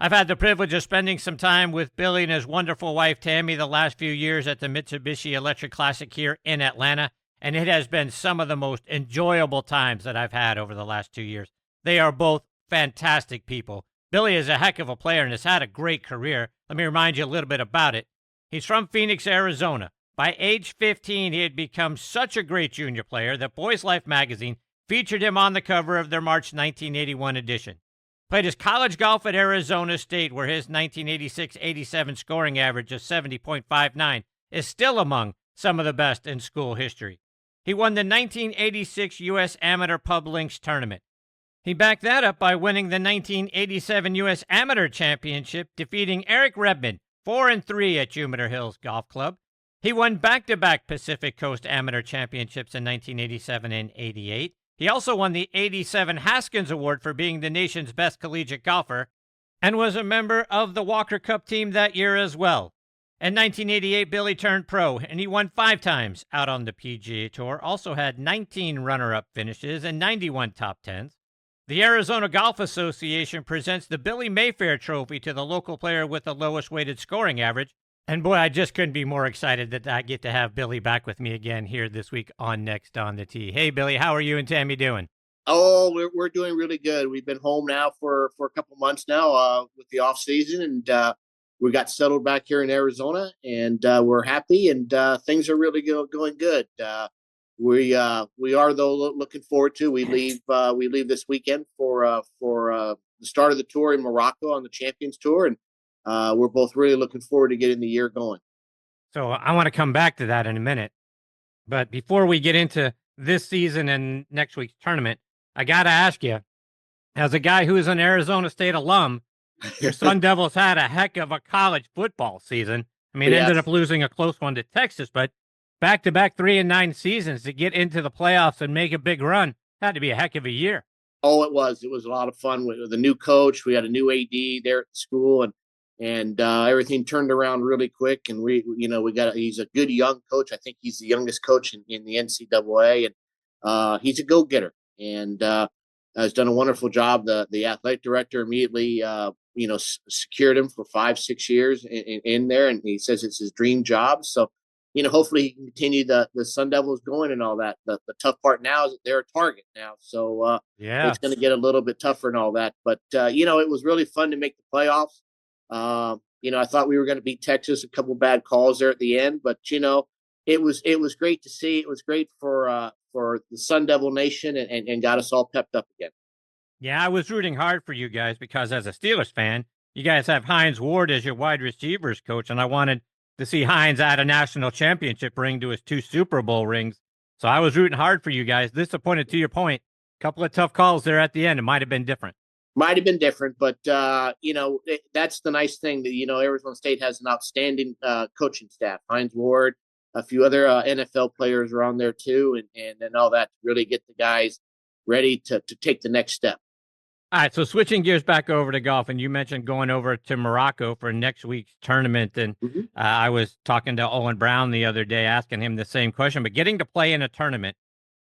I've had the privilege of spending some time with Billy and his wonderful wife Tammy the last few years at the Mitsubishi Electric Classic here in Atlanta, and it has been some of the most enjoyable times that I've had over the last 2 years. They are both fantastic people. Billy is a heck of a player and has had a great career. Let me remind you a little bit about it. He's from Phoenix, Arizona. By age 15, he had become such a great junior player that Boys Life magazine featured him on the cover of their March 1981 edition. Played his college golf at Arizona State, where his 1986-87 scoring average of 70.59 is still among some of the best in school history. He won the 1986 U.S. Amateur Pub Links Tournament. He backed that up by winning the 1987 U.S. Amateur Championship, defeating Eric Rebman 4-3 at Jupiter Hills Golf Club. He won back-to-back Pacific Coast Amateur Championships in 1987 and 88. He also won the 87 Haskins Award for being the nation's best collegiate golfer and was a member of the Walker Cup team that year as well. In 1988, Billy turned pro, and he won 5 times out on the PGA Tour, also had 19 runner-up finishes and 91 top 10s. The Arizona Golf Association presents the Billy Mayfair Trophy to the local player with the lowest weighted scoring average. And boy, I just couldn't be more excited that I get to have Billy back with me again here this week on Next on the Tee. Hey, Billy, how are you and Tammy doing? Oh, we're doing really good. We've been home now for a couple months now with the off season, and we got settled back here in Arizona, and we're happy, and things are really going good. We are though looking forward to. We leave this weekend for the start of the tour in Morocco on the Champions Tour, and we're both really looking forward to getting the year going. So I want to come back to that in a minute, but before we get into this season and next week's tournament, I got to ask you, as a guy who is an Arizona State alum, your Sun Devils had a heck of a college football season. I mean, Yes. ended up losing a close one to Texas, but back-to-back 3-9 seasons to get into the playoffs and make a big run had to be a heck of a year. Oh, it was. It was a lot of fun with the new coach. We had a new AD there at the school, and everything turned around really quick. And he's a good young coach. I think he's the youngest coach in the NCAA, and he's a go-getter, and has done a wonderful job. The athletic director immediately, secured him for 5-6 years in there, and he says it's his dream job. So, hopefully he can continue the Sun Devils going and all that. The tough part now is that they're a target now, so it's going to get a little bit tougher and all that. But it was really fun to make the playoffs. I thought we were going to beat Texas. A couple bad calls there at the end, but it was great to see. It was great for the Sun Devil Nation, and got us all pepped up again. Yeah, I was rooting hard for you guys because as a Steelers fan, you guys have Hines Ward as your wide receivers coach, and I wanted to see Hines add a national championship ring to his 2 Super Bowl rings. So I was rooting hard for you guys. Disappointed, to your point. A couple of tough calls there at the end. It might have been different. Might have been different, but that's the nice thing that Arizona State has an outstanding coaching staff. Hines Ward, a few other NFL players are on there too, and all that to really get the guys ready to take the next step. All right, so switching gears back over to golf, and you mentioned going over to Morocco for next week's tournament, and I was talking to Olin Browne the other day, asking him the same question, but getting to play in a tournament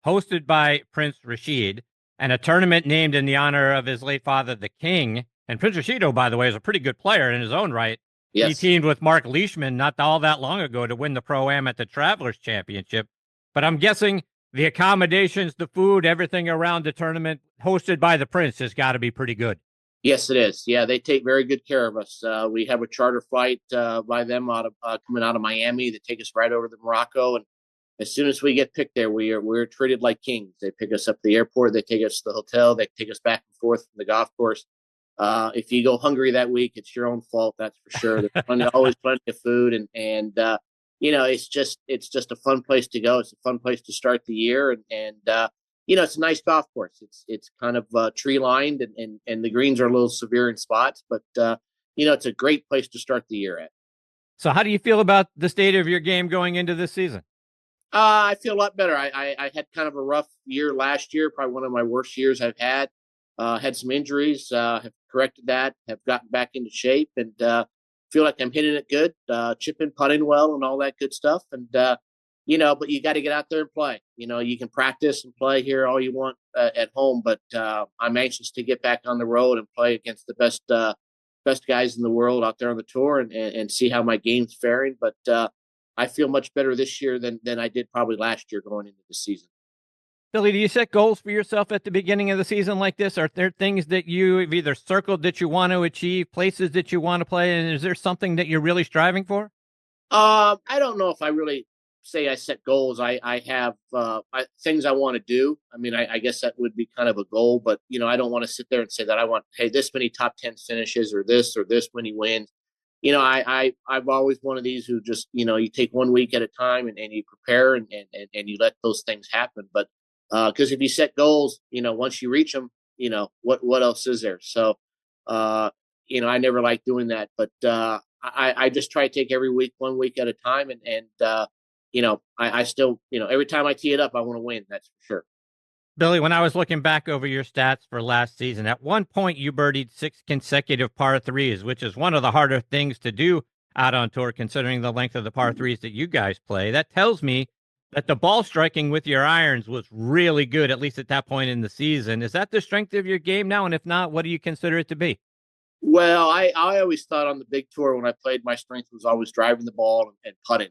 hosted by Prince Rashid, and a tournament named in the honor of his late father, the King, and Prince Rashid, by the way, is a pretty good player in his own right. Yes. He teamed with Mark Leishman not all that long ago to win the Pro-Am at the Travelers Championship, but I'm guessing the accommodations, the food, everything around the tournament hosted by the Prince has got to be pretty good. Yes, it is. Yeah, they take very good care of us. We have a charter flight by them coming out of Miami that take us right over to Morocco, and as soon as we get picked there, we're treated like kings. They pick us up at the airport, they take us to the hotel, they take us back and forth from the golf course. If you go hungry that week, it's your own fault, that's for sure. There's always plenty of food, and it's just a fun place to go. It's a fun place to start the year, and it's a nice golf course. It's kind of tree lined, and the greens are a little severe in spots, but it's a great place to start the year at. So how do you feel about the state of your game going into this season? I feel a lot better. I had kind of a rough year last year, probably one of my worst years I've had. Had some injuries, have corrected that, have gotten back into shape, and feel like I'm hitting it good, chipping, putting well, and all that good stuff. And but you got to get out there and play. You can practice and play here all you want at home, but I'm anxious to get back on the road and play against the best guys in the world out there on the tour, and see how my game's faring. But I feel much better this year than I did probably last year going into the season. Billy, do you set goals for yourself at the beginning of the season like this? Are there things that you have either circled that you want to achieve, places that you want to play, and is there something that you're really striving for? I don't know if I really say I set goals. I have things I want to do. I mean, I guess that would be kind of a goal, but I don't want to sit there and say that I want, hey, this many top 10 finishes or this many wins. I'm always one of these who just, you take 1 week at a time and you prepare and you let those things happen. But because if you set goals, once you reach them, what else is there? So, I never like doing that, but I just try to take every week, 1 week at a time. I still, every time I tee it up, I want to win. That's for sure. Billy, when I was looking back over your stats for last season, at one point you birdied 6 consecutive par threes, which is one of the harder things to do out on tour, considering the length of the par threes that you guys play. That tells me that the ball striking with your irons was really good, at least at that point in the season. Is that the strength of your game now? And if not, what do you consider it to be? Well, I always thought on the big tour when I played, my strength was always driving the ball and putting.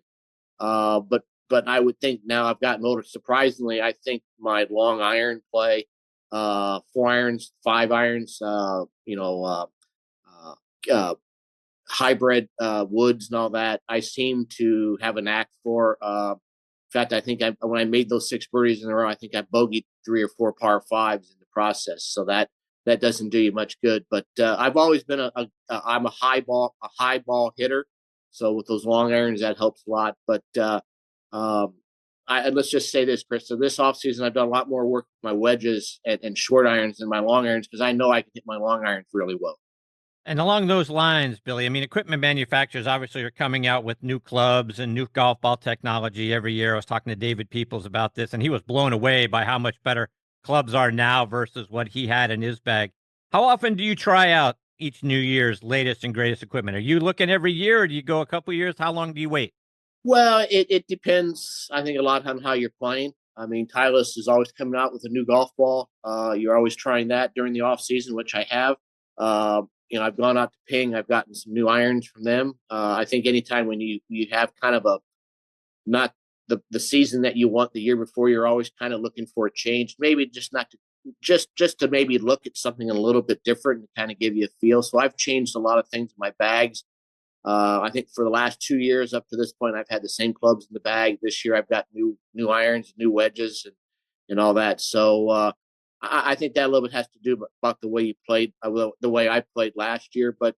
But I would think now I've gotten older. Surprisingly, I think my long iron play, 4 irons, 5 irons, hybrid woods and all that, I seem to have a knack for. In fact, I think when I made those 6 birdies in a row, I think I bogeyed 3 or 4 par 5s in the process. So that doesn't do you much good. But I've always been I'm a high ball hitter. So with those long irons, that helps a lot. But let's just say this, Chris. So this offseason, I've done a lot more work with my wedges and short irons than my long irons because I know I can hit my long irons really well. And along those lines, Billy, I mean, equipment manufacturers obviously are coming out with new clubs and new golf ball technology every year. I was talking to David Peoples about this, and he was blown away by how much better clubs are now versus what he had in his bag. How often do you try out each new year's latest and greatest equipment? Are you looking every year, or do you go a couple of years? How long do you wait? Well, it depends, I think, a lot on how you're playing. I mean, Titleist is always coming out with a new golf ball. You're always trying that during the off season, which I have. I've gone out to Ping. I've gotten some new irons from them. I think anytime when you have kind of not the season that you want the year before, you're always kind of looking for a change. Maybe just not to just to maybe look at something a little bit different and kind of give you a feel. So I've changed a lot of things in my bags. I think for the last 2 years up to this point, I've had the same clubs in the bag. This year, I've got new irons, new wedges, and all that. So I think that a little bit has to do about the way you played, the way I played last year. But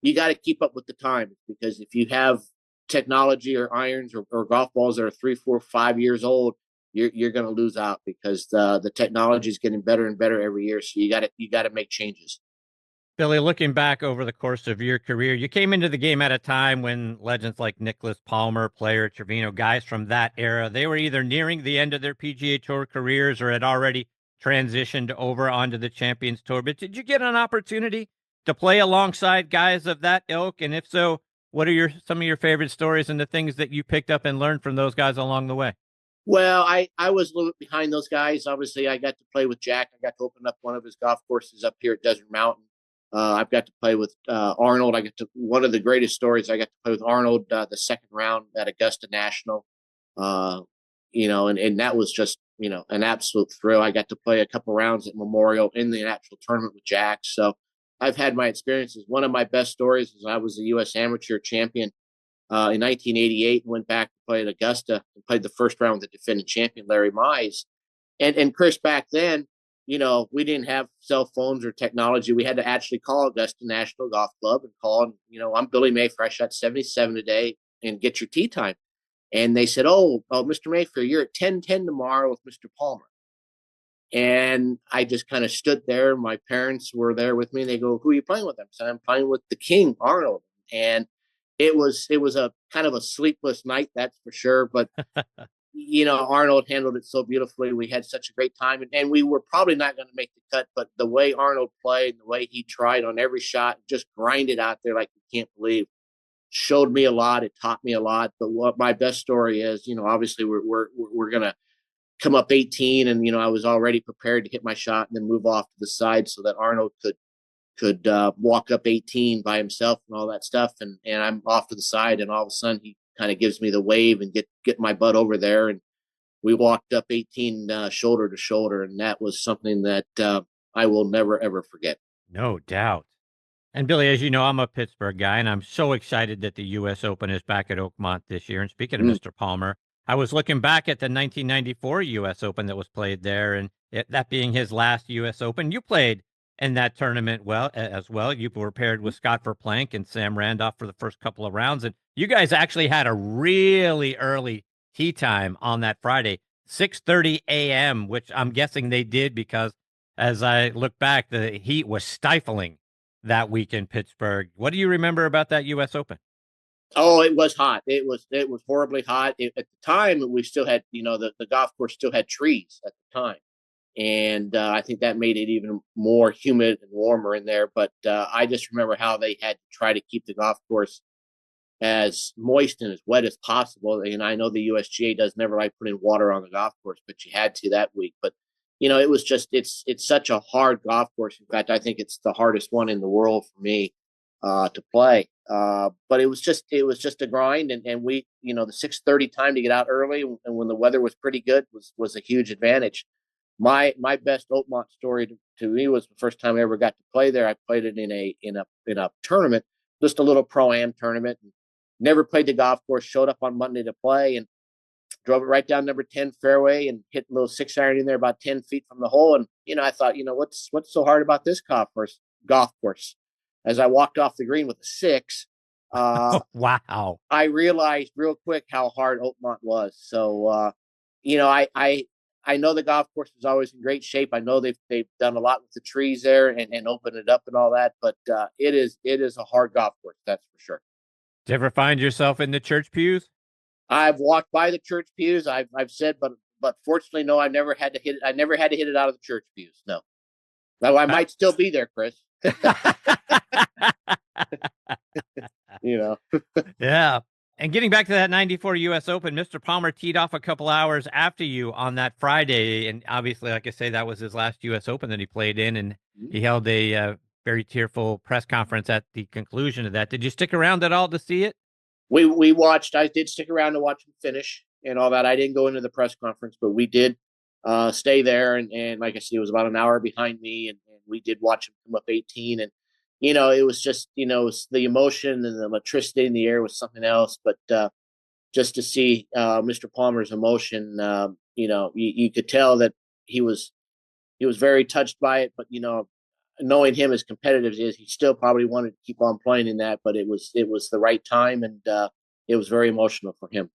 you got to keep up with the times because if you have technology or irons or golf balls that are 3, 4, 5 years old, you're going to lose out because the technology is getting better and better every year. So you got to make changes. Billy, looking back over the course of your career, you came into the game at a time when legends like Nicholas Palmer, Player Trevino, guys from that era, they were either nearing the end of their PGA Tour careers or had already transitioned over onto the Champions Tour. But did you get an opportunity to play alongside guys of that ilk? And if so, what are some of your favorite stories and the things that you picked up and learned from those guys along the way? Well, I was a little bit behind those guys. Obviously, I got to play with Jack. I got to open up one of his golf courses up here at Desert Mountain. I've got to play with Arnold. One of the greatest stories, I got to play with Arnold the second round at Augusta National. And that was just, an absolute thrill. I got to play a couple rounds at Memorial in the actual tournament with Jack. So I've had my experiences. One of my best stories is I was a U.S. amateur champion in 1988 and went back to play at Augusta and played the first round with the defending champion, Larry Mize. And Chris, back then, we didn't have cell phones or technology. We had to actually call Augusta National Golf Club and call, and, I'm Billy Mayfair. I shot 77 today and get your tee time. And they said, oh, Mr. Mayfair, you're at 10:10 tomorrow with Mr. Palmer. And I just kind of stood there. My parents were there with me. And they go, who are you playing with? I said, I'm playing with the King, Arnold. And it was a kind of a sleepless night, that's for sure. But Arnold handled it so beautifully. We had such a great time, and we were probably not going to make the cut, but the way Arnold played, the way he tried on every shot, just grinded out there like you can't believe, showed me a lot. It taught me a lot. But what my best story is, obviously we're going to come up 18, and I was already prepared to hit my shot and then move off to the side so that Arnold could walk up 18 by himself and all that stuff, and I'm off to the side, and all of a sudden he kind of gives me the wave and get my butt over there. And we walked up 18 shoulder to shoulder, and that was something that I will never ever forget. No doubt. And Billy, as you know, I'm a Pittsburgh guy, and I'm so excited that the U.S. Open is back at Oakmont this year. And speaking of Mr. Palmer, I was looking back at the 1994 U.S. Open that was played there, and that being his last U.S. Open. You played in that tournament as well. You were paired with Scott Verplank and Sam Randolph for the first couple of rounds, and you guys actually had a really early tee time on that Friday, 6:30 a.m., which I'm guessing they did because, as I look back, the heat was stifling that week in Pittsburgh. What do you remember about that U.S. Open? Oh, it was hot. It was horribly hot. At the time, we still had, the golf course still had trees at the time. And I think that made it even more humid and warmer in there. But I just remember how they had to try to keep the golf course as moist and as wet as possible. And I know the USGA does never like putting water on the golf course, but you had to that week. But it was just it's such a hard golf course. In fact, I think it's the hardest one in the world for me to play. But it was just a grind, and we, the 6:30 time to get out early, and when the weather was pretty good was a huge advantage. My best Oakmont story to me was the first time I ever got to play there. I played it in a tournament, just a little pro-am tournament. Never played the golf course. Showed up on Monday to play and drove it right down number 10 fairway and hit a little 6-iron in there about 10 feet from the hole. And I thought, what's so hard about this golf course? As I walked off the green with a 6, wow! I realized real quick how hard Oakmont was. So, I know the golf course is always in great shape. I know they've done a lot with the trees there and opened it up and all that. But it is a hard golf course, that's for sure. Did you ever find yourself in the church pews? I've walked by the church pews. I've said, but fortunately, no. I never had to hit it. I never had to hit it out of the church pews. No. Now I might still be there, Chris. Yeah. And getting back to that 94 U.S. Open, Mr. Palmer teed off a couple hours after you on that Friday. And obviously, like I say, that was his last U.S. Open that he played in. And he held a very tearful press conference at the conclusion of that. Did you stick around at all to see it? We watched. I did stick around to watch him finish and all that. I didn't go into the press conference, but we did stay there. And like I said, it was about an hour behind me. And we did watch him come up 18. And it was just, it was the emotion and the electricity in the air was something else. But just to see Mr. Palmer's emotion, you could tell that he was very touched by it. But knowing him as competitive as he is, he still probably wanted to keep on playing in that. But it was the right time, and it was very emotional for him.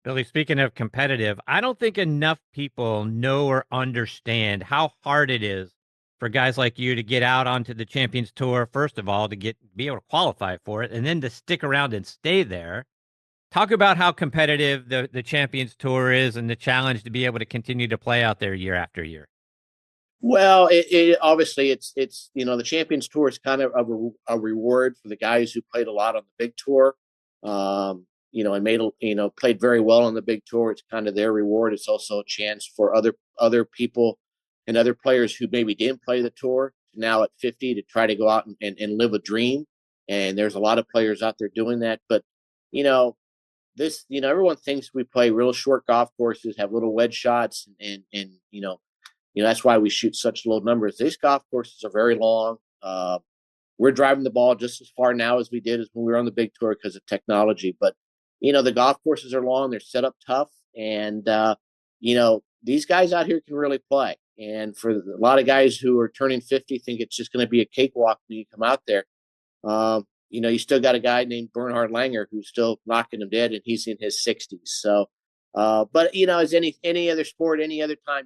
Billy, speaking of competitive, I don't think enough people know or understand how hard it is for guys like you to get out onto the Champions Tour, first of all, to be able to qualify for it, and then to stick around and stay there. Talk about how competitive the Champions Tour is and the challenge to be able to continue to play out there year after year. Well, it obviously it's the Champions Tour is kind of a reward for the guys who played a lot on the big tour, and made played very well on the big tour. It's kind of their reward. It's also a chance for other people and other players who maybe didn't play the tour now at 50 to try to go out and live a dream. And there's a lot of players out there doing that. But, everyone thinks we play real short golf courses, have little wedge shots. And that's why we shoot such low numbers. These golf courses are very long. We're driving the ball just as far now as we did as when we were on the big tour because of technology. But, the golf courses are long. They're set up tough. And, these guys out here can really play. And for a lot of guys who are turning 50, think it's just going to be a cakewalk when you come out there. You still got a guy named Bernhard Langer who's still knocking them dead, and he's in his 60s. So, but as any other sport, any other time,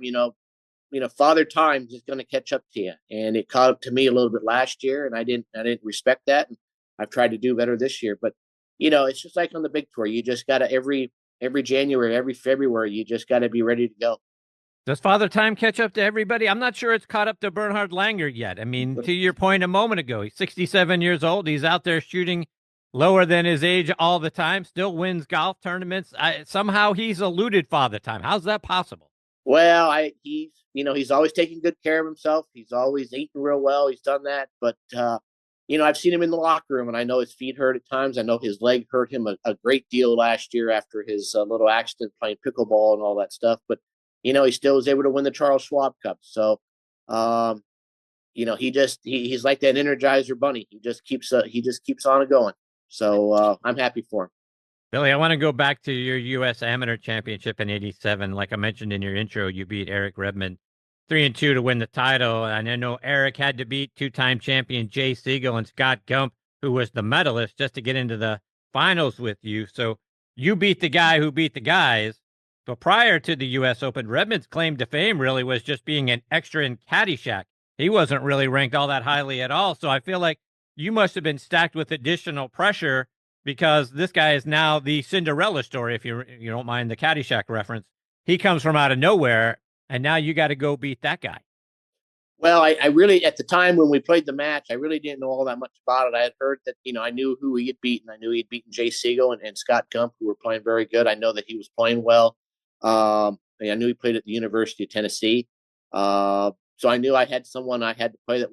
Father Time is going to catch up to you, and it caught up to me a little bit last year, and I didn't respect that, and I've tried to do better this year. But it's just like on the big tour, you just got to every January, every February, you just got to be ready to go. Does Father Time catch up to everybody? I'm not sure it's caught up to Bernhard Langer yet. I mean, to your point a moment ago, he's 67 years old. He's out there shooting lower than his age all the time, still wins golf tournaments. Somehow he's eluded Father Time. How's that possible? Well, he's always taking good care of himself. He's always eating real well. He's done that. But, I've seen him in the locker room, and I know his feet hurt at times. I know his leg hurt him a great deal last year after his little accident playing pickleball and all that stuff. But, he still was able to win the Charles Schwab Cup. So, he's like that Energizer bunny. He just keeps on going. So I'm happy for him. Billy, I want to go back to your U.S. Amateur Championship in '87. Like I mentioned in your intro, you beat Eric Redmond 3-2 to win the title. And I know Eric had to beat two-time champion Jay Siegel and Scott Gump, who was the medalist, just to get into the finals with you. So you beat the guy who beat the guys. But prior to the U.S. Open, Redmond's claim to fame really was just being an extra in Caddyshack. He wasn't really ranked all that highly at all. So I feel like you must have been stacked with additional pressure, because this guy is now the Cinderella story, if you don't mind the Caddyshack reference. He comes from out of nowhere, and now you got to go beat that guy. Well, I really, at the time when we played the match, I really didn't know all that much about it. I had heard that, I knew who he had beaten. I knew he had beaten Jay Siegel and Scott Gump, who were playing very good. I know that he was playing well. I knew he played at the University of Tennessee. So I knew I had someone I had to play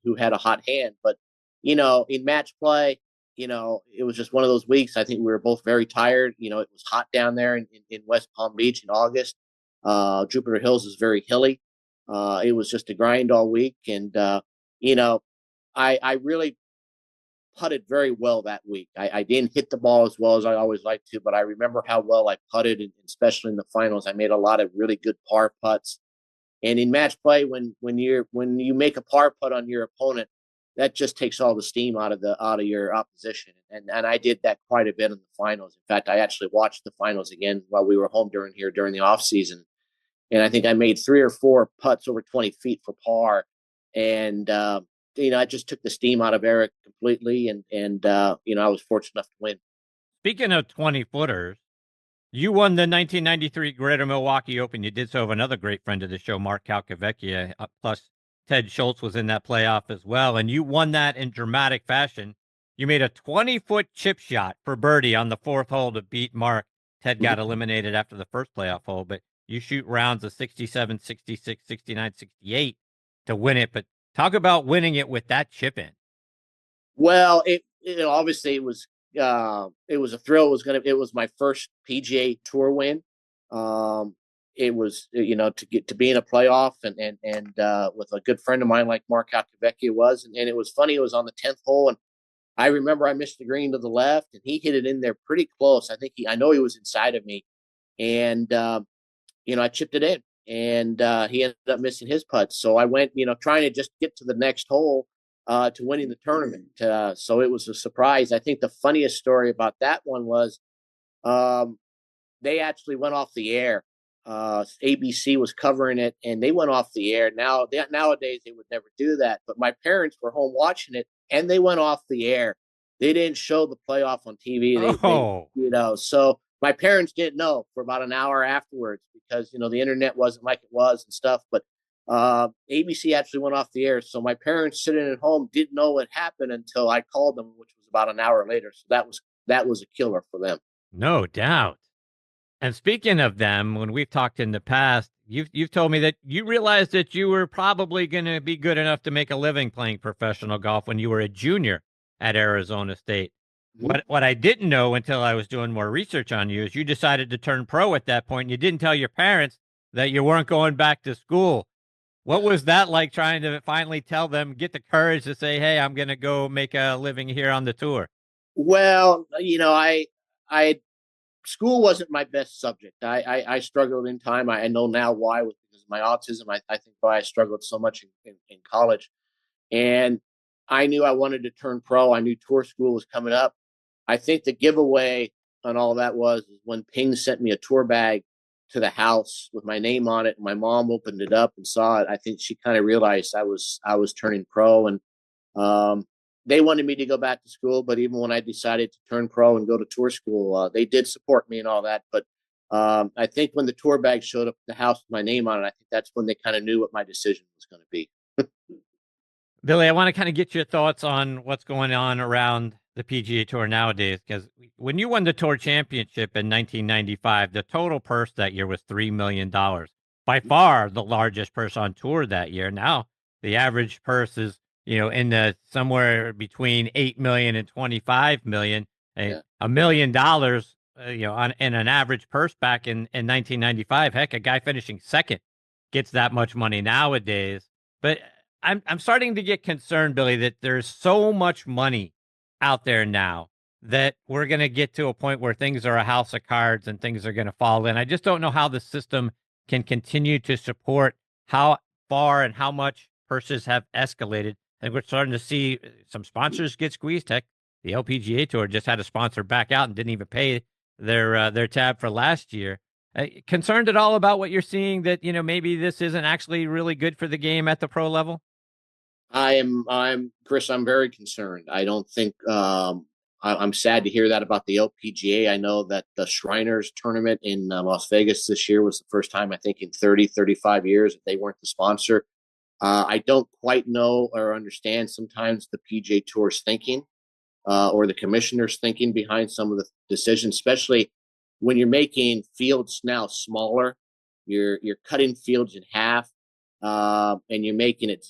who had a hot hand. But, in match play, it was just one of those weeks. I think we were both very tired. It was hot down there in West Palm Beach in August. Jupiter Hills is very hilly. It was just a grind all week. And, I really putted very well that week. I didn't hit the ball as well as I always like to, but I remember how well I putted, and especially in the finals. I made a lot of really good par putts. And in match play, when you make a par putt on your opponent, that just takes all the steam out of your opposition. And I did that quite a bit in the finals. In fact, I actually watched the finals again while we were home during the off season. And I think I made 3 or 4 putts over 20 feet for par. And, I just took the steam out of Eric completely. And I was fortunate enough to win. Speaking of 20-footers, you won the 1993 Greater Milwaukee Open. You did so of another great friend of the show, Mark Calcavecchia, plus Ted Schultz was in that playoff as well, and you won that in dramatic fashion. You made a 20-foot chip shot for birdie on the 4th hole to beat Mark. Ted got eliminated after the first playoff hole, but you shoot rounds of 67, 66, 69, 68 to win it. But talk about winning it with that chip in. Well, it obviously it was a thrill. It was my first PGA Tour win. It was, to get to be in a playoff and with a good friend of mine like Mark Calcavecchia was. And it was funny. It was on the 10th hole. And I remember I missed the green to the left, and he hit it in there pretty close. I know he was inside of me. And, I chipped it in, and he ended up missing his putt. So I went, trying to just get to the next hole to winning the tournament. So it was a surprise. I think the funniest story about that one was they actually went off the air. ABC was covering it, and they went off the air. Nowadays, they would never do that. But my parents were home watching it, and they went off the air. They didn't show the playoff on TV. So my parents didn't know for about an hour afterwards because, the internet wasn't like it was and stuff. But ABC actually went off the air. So my parents sitting at home didn't know what happened until I called them, which was about an hour later. So that was a killer for them. No doubt. And speaking of them, when we've talked in the past, you've told me that you realized that you were probably going to be good enough to make a living playing professional golf when you were a junior at Arizona State. Mm-hmm. What I didn't know until I was doing more research on you is you decided to turn pro at that point. You didn't tell your parents that you weren't going back to school. What was that like, trying to finally tell them, get the courage to say, hey, I'm going to go make a living here on the tour? Well, school wasn't my best subject. I struggled in time. I know now why, because of my autism. I think why I struggled so much in college. And I knew I wanted to turn pro. I knew tour school was coming up. I think the giveaway on all that was when Ping sent me a tour bag to the house with my name on it. And my mom opened it up and saw it. I think she kind of realized I was turning pro. And they wanted me to go back to school, but even when I decided to turn pro and go to tour school, they did support me and all that. But I think when the tour bag showed up at the house with my name on it, I think that's when they kind of knew what my decision was going to be. Billy, I want to kind of get your thoughts on what's going on around the PGA Tour nowadays, because when you won the Tour Championship in 1995, the total purse that year was $3 million. By far the largest purse on tour that year. Now the average purse is in the somewhere between 8 million and 25 million. Yeah. $1 million, in an average purse back in 1995. Heck, a guy finishing second gets that much money nowadays. But I'm starting to get concerned, Billy, that there's so much money out there now that we're going to get to a point where things are a house of cards and things are going to fall in. I just don't know how the system can continue to support how far and how much purses have escalated. And we're starting to see some sponsors get squeezed. Heck, the LPGA Tour just had a sponsor back out and didn't even pay their tab for last year. Concerned at all about what you're seeing, that maybe this isn't actually really good for the game at the pro level? I'm Chris. I'm very concerned. I don't think I'm sad to hear that about the LPGA. I know that the Shriners tournament in Las Vegas this year was the first time, I think, in 35 years that they weren't the sponsor. I don't quite know or understand sometimes the PGA Tour's thinking or the commissioner's thinking behind some of the decisions, especially when you're making fields now smaller. You're cutting fields in half, and you're making it,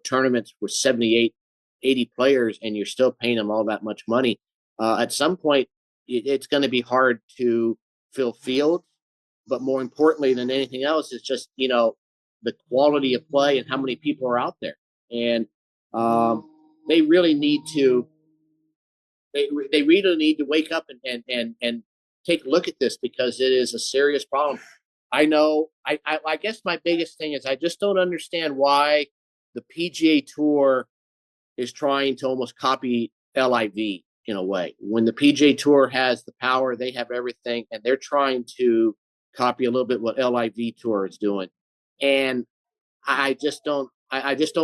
tournaments with 78, 80 players, and you're still paying them all that much money. At some point, it's going to be hard to fill fields. But more importantly than anything else, it's just, the quality of play and how many people are out there. And they really need to they really need to wake up and take a look at this, because it is a serious problem. I know. I guess my biggest thing is I just don't understand why the PGA Tour is trying to almost copy LIV in a way. When the PGA Tour has the power, they have everything, and they're trying to copy a little bit what LIV Tour is doing. And I just don't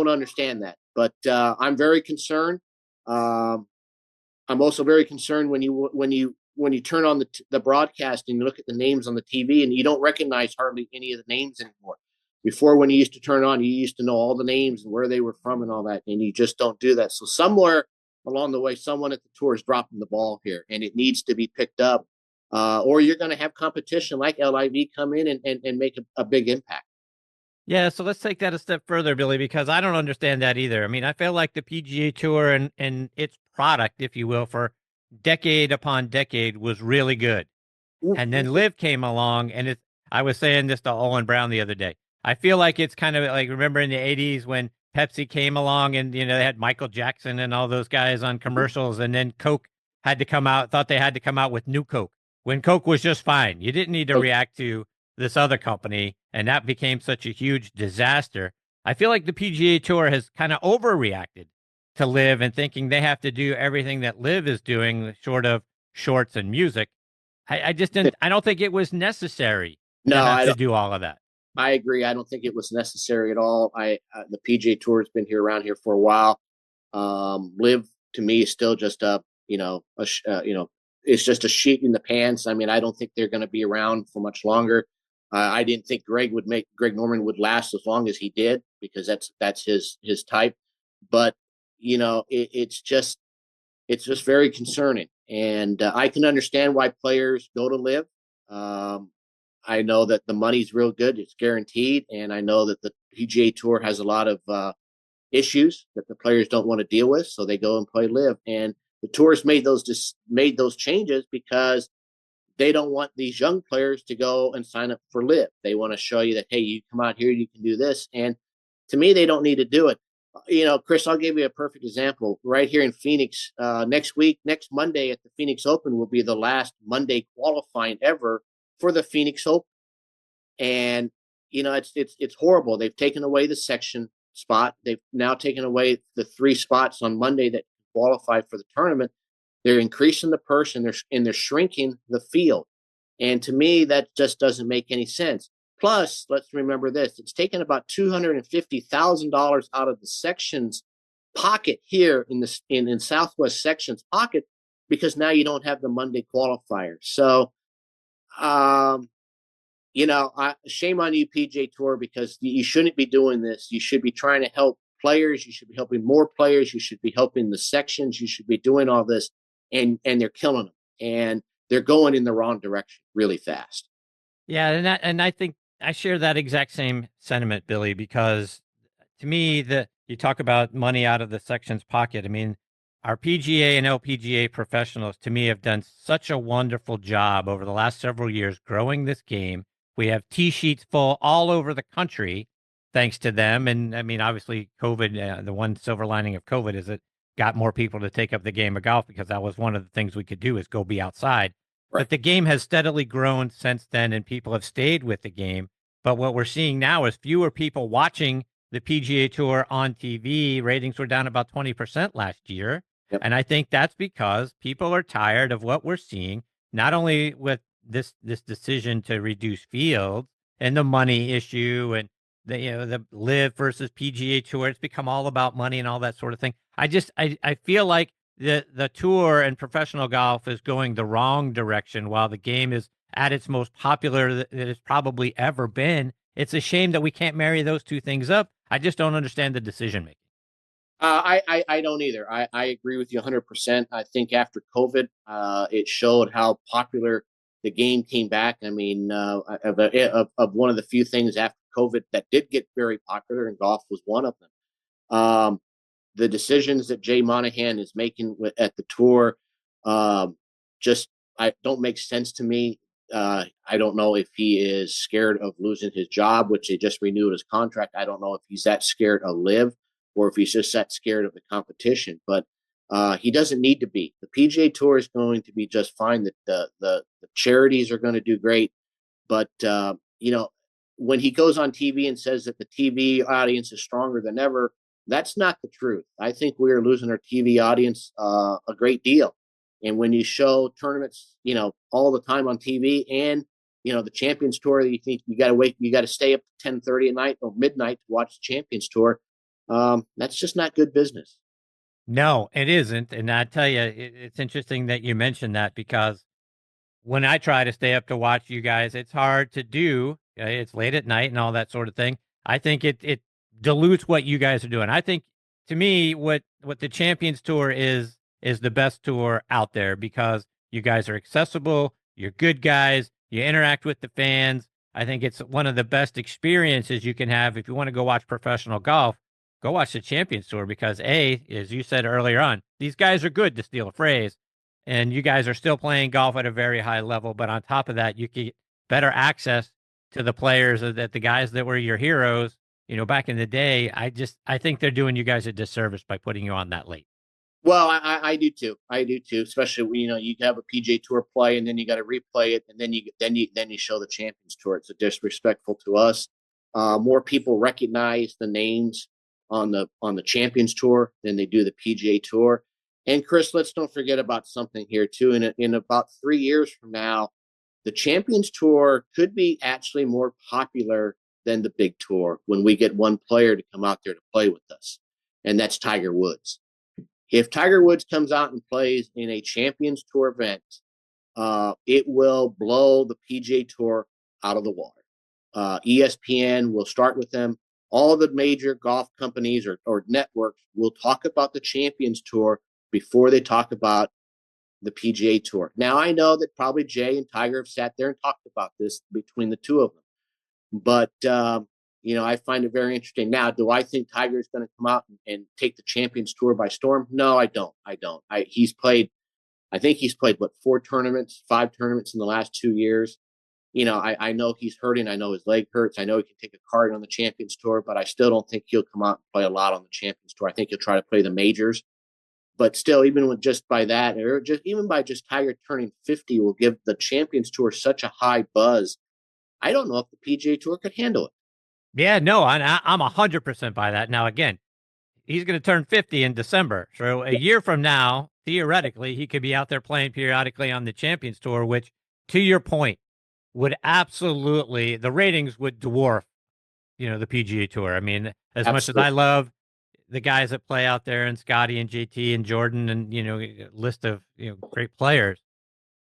understand that. But I'm very concerned. I'm also very concerned when you turn on the broadcast and you look at the names on the TV and you don't recognize hardly any of the names anymore. Before, when you used to turn on, you used to know all the names and where they were from and all that, and you just don't do that. So somewhere along the way, someone at the tour is dropping the ball here, and it needs to be picked up, or you're going to have competition like LIV come in and make a big impact. Yeah, so let's take that a step further, Billy, because I don't understand that either. I mean, I feel like the PGA Tour and its product, if you will, for decade upon decade was really good. And then Liv came along, and I was saying this to Olin Browne the other day. I feel like it's kind of like, remember in the 80s when Pepsi came along and, they had Michael Jackson and all those guys on commercials, and then Coke had to come out, thought they had to come out with new Coke when Coke was just fine. You didn't need to react to this other company, and that became such a huge disaster. I feel like the PGA Tour has kind of overreacted to Liv and thinking they have to do everything that Liv is doing, short of shorts and music. I just didn't. I don't think it was necessary to do all of that. I agree. I don't think it was necessary at all. The PGA Tour has been around here for a while. Liv to me is still just it's just a sheet in the pants. I mean, I don't think they're going to be around for much longer. I didn't think Greg Norman would last as long as he did, because that's his type. But it's just very concerning, and I can understand why players go to Liv. I know that the money's real good; it's guaranteed, and I know that the PGA Tour has a lot of issues that the players don't want to deal with, so they go and play Liv. And the tour's made those changes because they don't want these young players to go and sign up for Liv. They want to show you that, hey, you come out here, you can do this. And to me, they don't need to do it. Chris, I'll give you a perfect example. Right here in Phoenix, next Monday at the Phoenix Open will be the last Monday qualifying ever for the Phoenix Open. And, it's horrible. They've taken away the section spot. They've now taken away the 3 spots on Monday that qualify for the tournament. They're increasing the purse and they're shrinking the field. And to me, that just doesn't make any sense. Plus, let's remember this: it's taken about $250,000 out of the section's pocket here in Southwest Section's pocket, because now you don't have the Monday qualifiers. So, shame on you, PGA Tour, because you shouldn't be doing this. You should be trying to help players. You should be helping more players. You should be helping the sections. You should be doing all this, and they're killing them, and they're going in the wrong direction really fast. Yeah, and I think I share that exact same sentiment, Billy, because to me, the You talk about money out of the section's pocket. I mean, our PGA and LPGA professionals, to me, have done such a wonderful job over the last several years growing this game. We have tee sheets full all over the country thanks to them. And I mean, obviously, COVID, the one silver lining of COVID is it got more people to take up the game of golf because that was one of the things we could do is go be outside. Right. But the game has steadily grown since then, and people have stayed with the game. But what we're seeing now is fewer people watching the PGA Tour on TV. Ratings were down about 20% last year. Yep. And I think that's because people are tired of what we're seeing, not only with this decision to reduce fields and the money issue and the live versus PGA Tour. It's become all about money and all that sort of thing. I feel like the tour and professional golf is going the wrong direction while the game is at its most popular that it's probably ever been. It's a shame that we can't marry those two things up. I just don't understand the decision making. I don't either. I agree with you 100%. I think after COVID, it showed how popular the game came back. I mean, of one of the few things after COVID that did get very popular, and golf was one of them. The decisions that Jay Monahan is making at the tour just don't make sense to me. I don't know if he is scared of losing his job, which they just renewed his contract. I don't know if he's that scared of live or if he's just that scared of the competition. But he doesn't need to be. The PGA Tour is going to be just fine. The charities are going to do great. But, when he goes on TV and says that the TV audience is stronger than ever, that's not the truth. I think we are losing our TV audience a great deal. And when you show tournaments, all the time on TV and, the Champions Tour, you think you got to stay up to 10:30 at night or midnight to watch the Champions Tour. That's just not good business. No, it isn't. And I tell you, it's interesting that you mentioned that because when I try to stay up to watch you guys, it's hard to do. It's late at night and all that sort of thing. I think it dilutes what you guys are doing. I think, to me, what the Champions Tour is the best tour out there because you guys are accessible. You're good guys. You interact with the fans. I think it's one of the best experiences you can have if you want to go watch professional golf. Go watch the Champions Tour because, as you said earlier on, these guys are good, to steal a phrase, and you guys are still playing golf at a very high level. But on top of that, you get better access to the players, that the guys that were your heroes, back in the day. I think they're doing you guys a disservice by putting you on that late. Well, I do too. I do too. Especially you have a PGA Tour play and then you got to replay it, and then you show the Champions Tour. It's disrespectful to us. More people recognize the names on the Champions Tour than they do the PGA Tour. And Chris, let's don't forget about something here too. In about 3 years from now, the Champions Tour could be actually more popular than the big tour when we get one player to come out there to play with us, and that's Tiger Woods. If Tiger Woods comes out and plays in a Champions Tour event, it will blow the PGA Tour out of the water. ESPN will start with them. All the major golf companies or networks will talk about the Champions Tour before they talk about the PGA Tour. Now, I know that probably Jay and Tiger have sat there and talked about this between the two of them. But, I find it very interesting. Now, do I think Tiger is going to come out and take the Champions Tour by storm? No, I don't. I think he's played, 5 tournaments in the last 2 years. I know he's hurting. I know his leg hurts. I know he can take a card on the Champions Tour, but I still don't think he'll come out and play a lot on the Champions Tour. I think he'll try to play the majors. But still, even with just by that, or even by just Tiger turning 50 will give the Champions Tour such a high buzz. I don't know if the PGA Tour could handle it. Yeah, no, I'm 100% by that. Now, again, he's going to turn 50 in December. So a year from now, theoretically, he could be out there playing periodically on the Champions Tour, which, to your point, would absolutely, the ratings would dwarf, the PGA Tour. I mean, as much as I love the guys that play out there, and Scotty and JT and Jordan and, a list of, great players,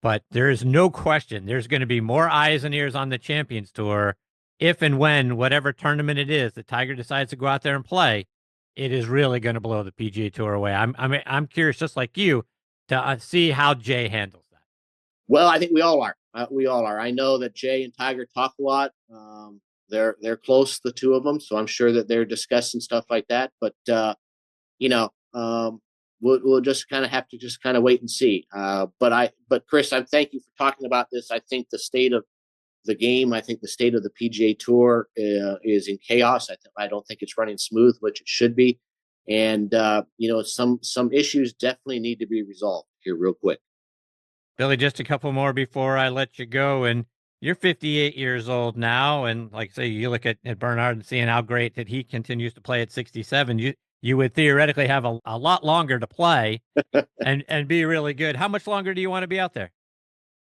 but there is no question there's going to be more eyes and ears on the Champions Tour if and when whatever tournament it is that Tiger decides to go out there and play. It is really going to blow the PGA Tour away. I'm curious, just like you, to see how Jay handles that. Well, I think we all are. I know that Jay and Tiger talk a lot. they're close, the two of them. So I'm sure that they're discussing stuff like that. But you know, we'll just kind of have to just kind of wait and see. But Chris, I thank you for talking about this. I think the state of the game, I think the state of the PGA Tour is in chaos. I don't think it's running smooth, which it should be. And you know, some issues definitely need to be resolved here real quick. Billy, just a couple more before I let you go. And you're 58 years old now. And like I say, you look at Bernhard and seeing how great that he continues to play at 67. You would theoretically have a lot longer to play and be really good. How much longer do you want to be out there?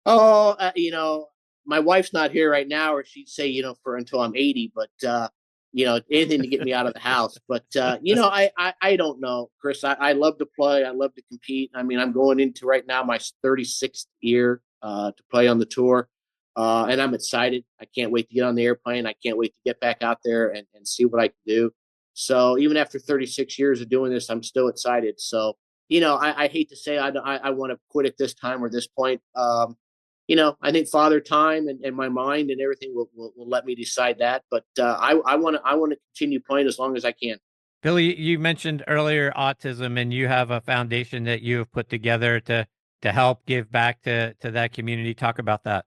Oh, you know, my wife's not here right now, or she'd say, you know, for until I'm 80, but, you know, anything to get me out of the house. But, you know, I don't know, Chris. I love to play. I love to compete. I mean, I'm going into right now my 36th year to play on the tour. And I'm excited. I can't wait to get on the airplane. I can't wait to get back out there and see what I can do. So even after 36 years of doing this, I'm still excited. So, you know, I hate to say I want to quit at this time or this point. You know, I think Father Time and my mind and everything will let me decide that. But I want to continue playing as long as I can. Billy, you mentioned earlier autism, and you have a foundation that you have put together to help give back to that community. Talk about that.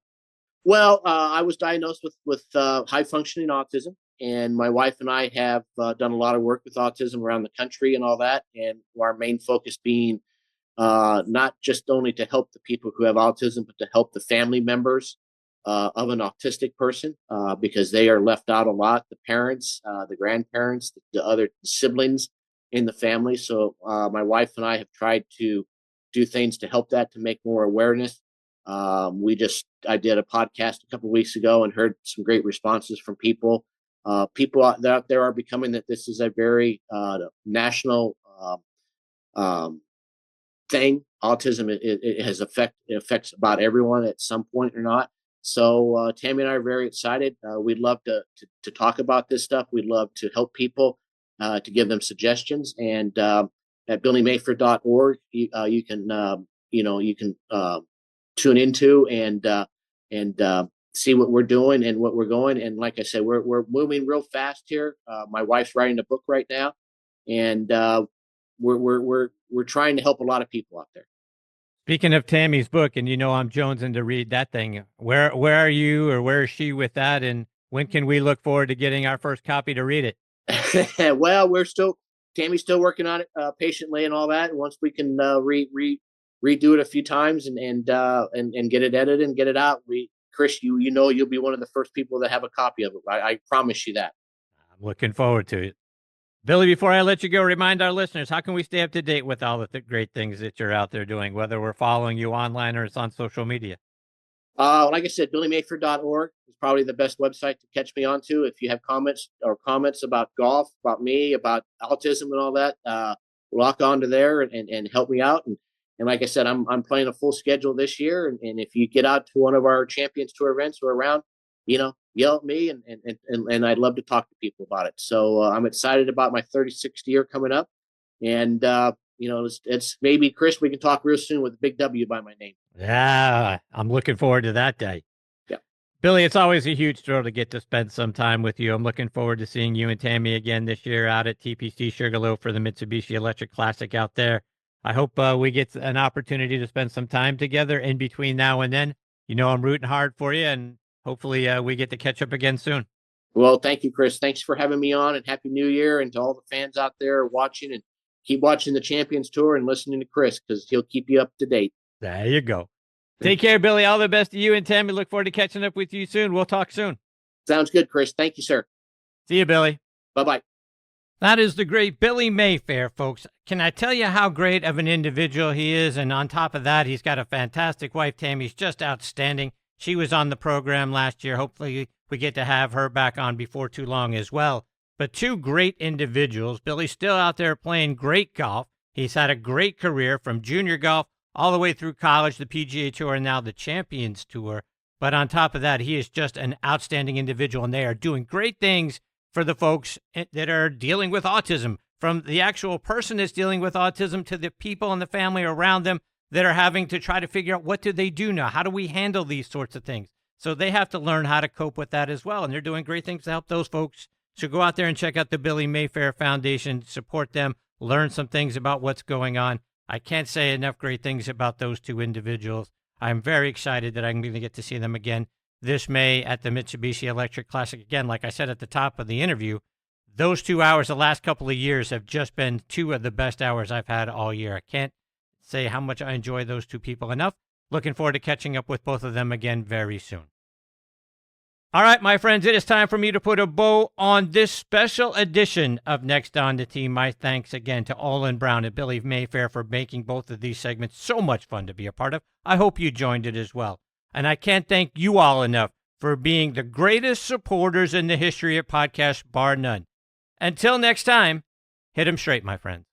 Well, I was diagnosed with high functioning autism, and my wife and I have done a lot of work with autism around the country and all that. And our main focus being not just only to help the people who have autism, but to help the family members of an autistic person because they are left out a lot. The parents, the grandparents, the other siblings in the family. So my wife and I have tried to do things to help that, to make more awareness. I did a podcast a couple of weeks ago and heard some great responses from people. People out there are becoming that this is a very national thing. Autism it affects about everyone at some point or not. So Tammy and I are very excited. We'd love to talk about this stuff. We'd love to help people, to give them suggestions. And at billymayfair.org, you can tune into and see what we're doing and what we're going. And like I said, we're moving real fast here. My wife's writing a book right now, and we're trying to help a lot of people out there. Speaking of Tammy's book, and you know I'm jonesing to read that thing. Where are you, or where is she with that? And when can we look forward to getting our first copy to read it? Well, Tammy's still working on it patiently and all that. And once we can redo it a few times and get it edited and get it out, Chris, you know you'll be one of the first people to have a copy of it. I promise you that. I'm looking forward to it. Billy, before I let you go, remind our listeners, how can we stay up to date with all the great things that you're out there doing, whether we're following you online or it's on social media? Like I said, billymayfair.org is probably the best website to catch me onto. If you have comments about golf, about me, about autism and all that, log on to there and help me out. And like I said, I'm playing a full schedule this year. And if you get out to one of our Champions Tour events or around, you know, yell at me and I'd love to talk to people about it. So I'm excited about my 36th year coming up. And, you know, it's maybe, Chris, we can talk real soon with a big W by my name. Yeah, I'm looking forward to that day. Yeah. Billy, it's always a huge thrill to get to spend some time with you. I'm looking forward to seeing you and Tammy again this year out at TPC Sugarloaf for the Mitsubishi Electric Classic out there. I hope we get an opportunity to spend some time together in between now and then. You know, I'm rooting hard for you, and hopefully we get to catch up again soon. Well, thank you, Chris. Thanks for having me on, and Happy New Year. And to all the fans out there watching, and keep watching the Champions Tour and listening to Chris, because he'll keep you up to date. There you go. Take care, Billy. All the best to you and Tammy. Look forward to catching up with you soon. We'll talk soon. Sounds good, Chris. Thank you, sir. See you, Billy. Bye-bye. That is the great Billy Mayfair, folks. Can I tell you how great of an individual he is? And on top of that, he's got a fantastic wife. Tammy's just outstanding. She was on the program last year. Hopefully we get to have her back on before too long as well. But two great individuals. Billy's still out there playing great golf. He's had a great career from junior golf all the way through college, the PGA Tour, and now the Champions Tour. But on top of that, he is just an outstanding individual, and they are doing great things for the folks that are dealing with autism, from the actual person that's dealing with autism to the people and the family around them that are having to try to figure out what do they do now? How do we handle these sorts of things? So they have to learn how to cope with that as well. And they're doing great things to help those folks. So go out there and check out the Billy Mayfair Foundation, support them, learn some things about what's going on. I can't say enough great things about those two individuals. I'm very excited that I'm going to get to see them again this May at the Mitsubishi Electric Classic. Again, like I said at the top of the interview, those 2 hours the last couple of years have just been two of the best hours I've had all year. I can't say how much I enjoy those two people enough. Looking forward to catching up with both of them again very soon. All right, my friends, it is time for me to put a bow on this special edition of Next on the Tee. My thanks again to Olin Browne and Billy Mayfair for making both of these segments so much fun to be a part of. I hope you joined it as well. And I can't thank you all enough for being the greatest supporters in the history of podcasts, bar none. Until next time, hit 'em straight, my friends.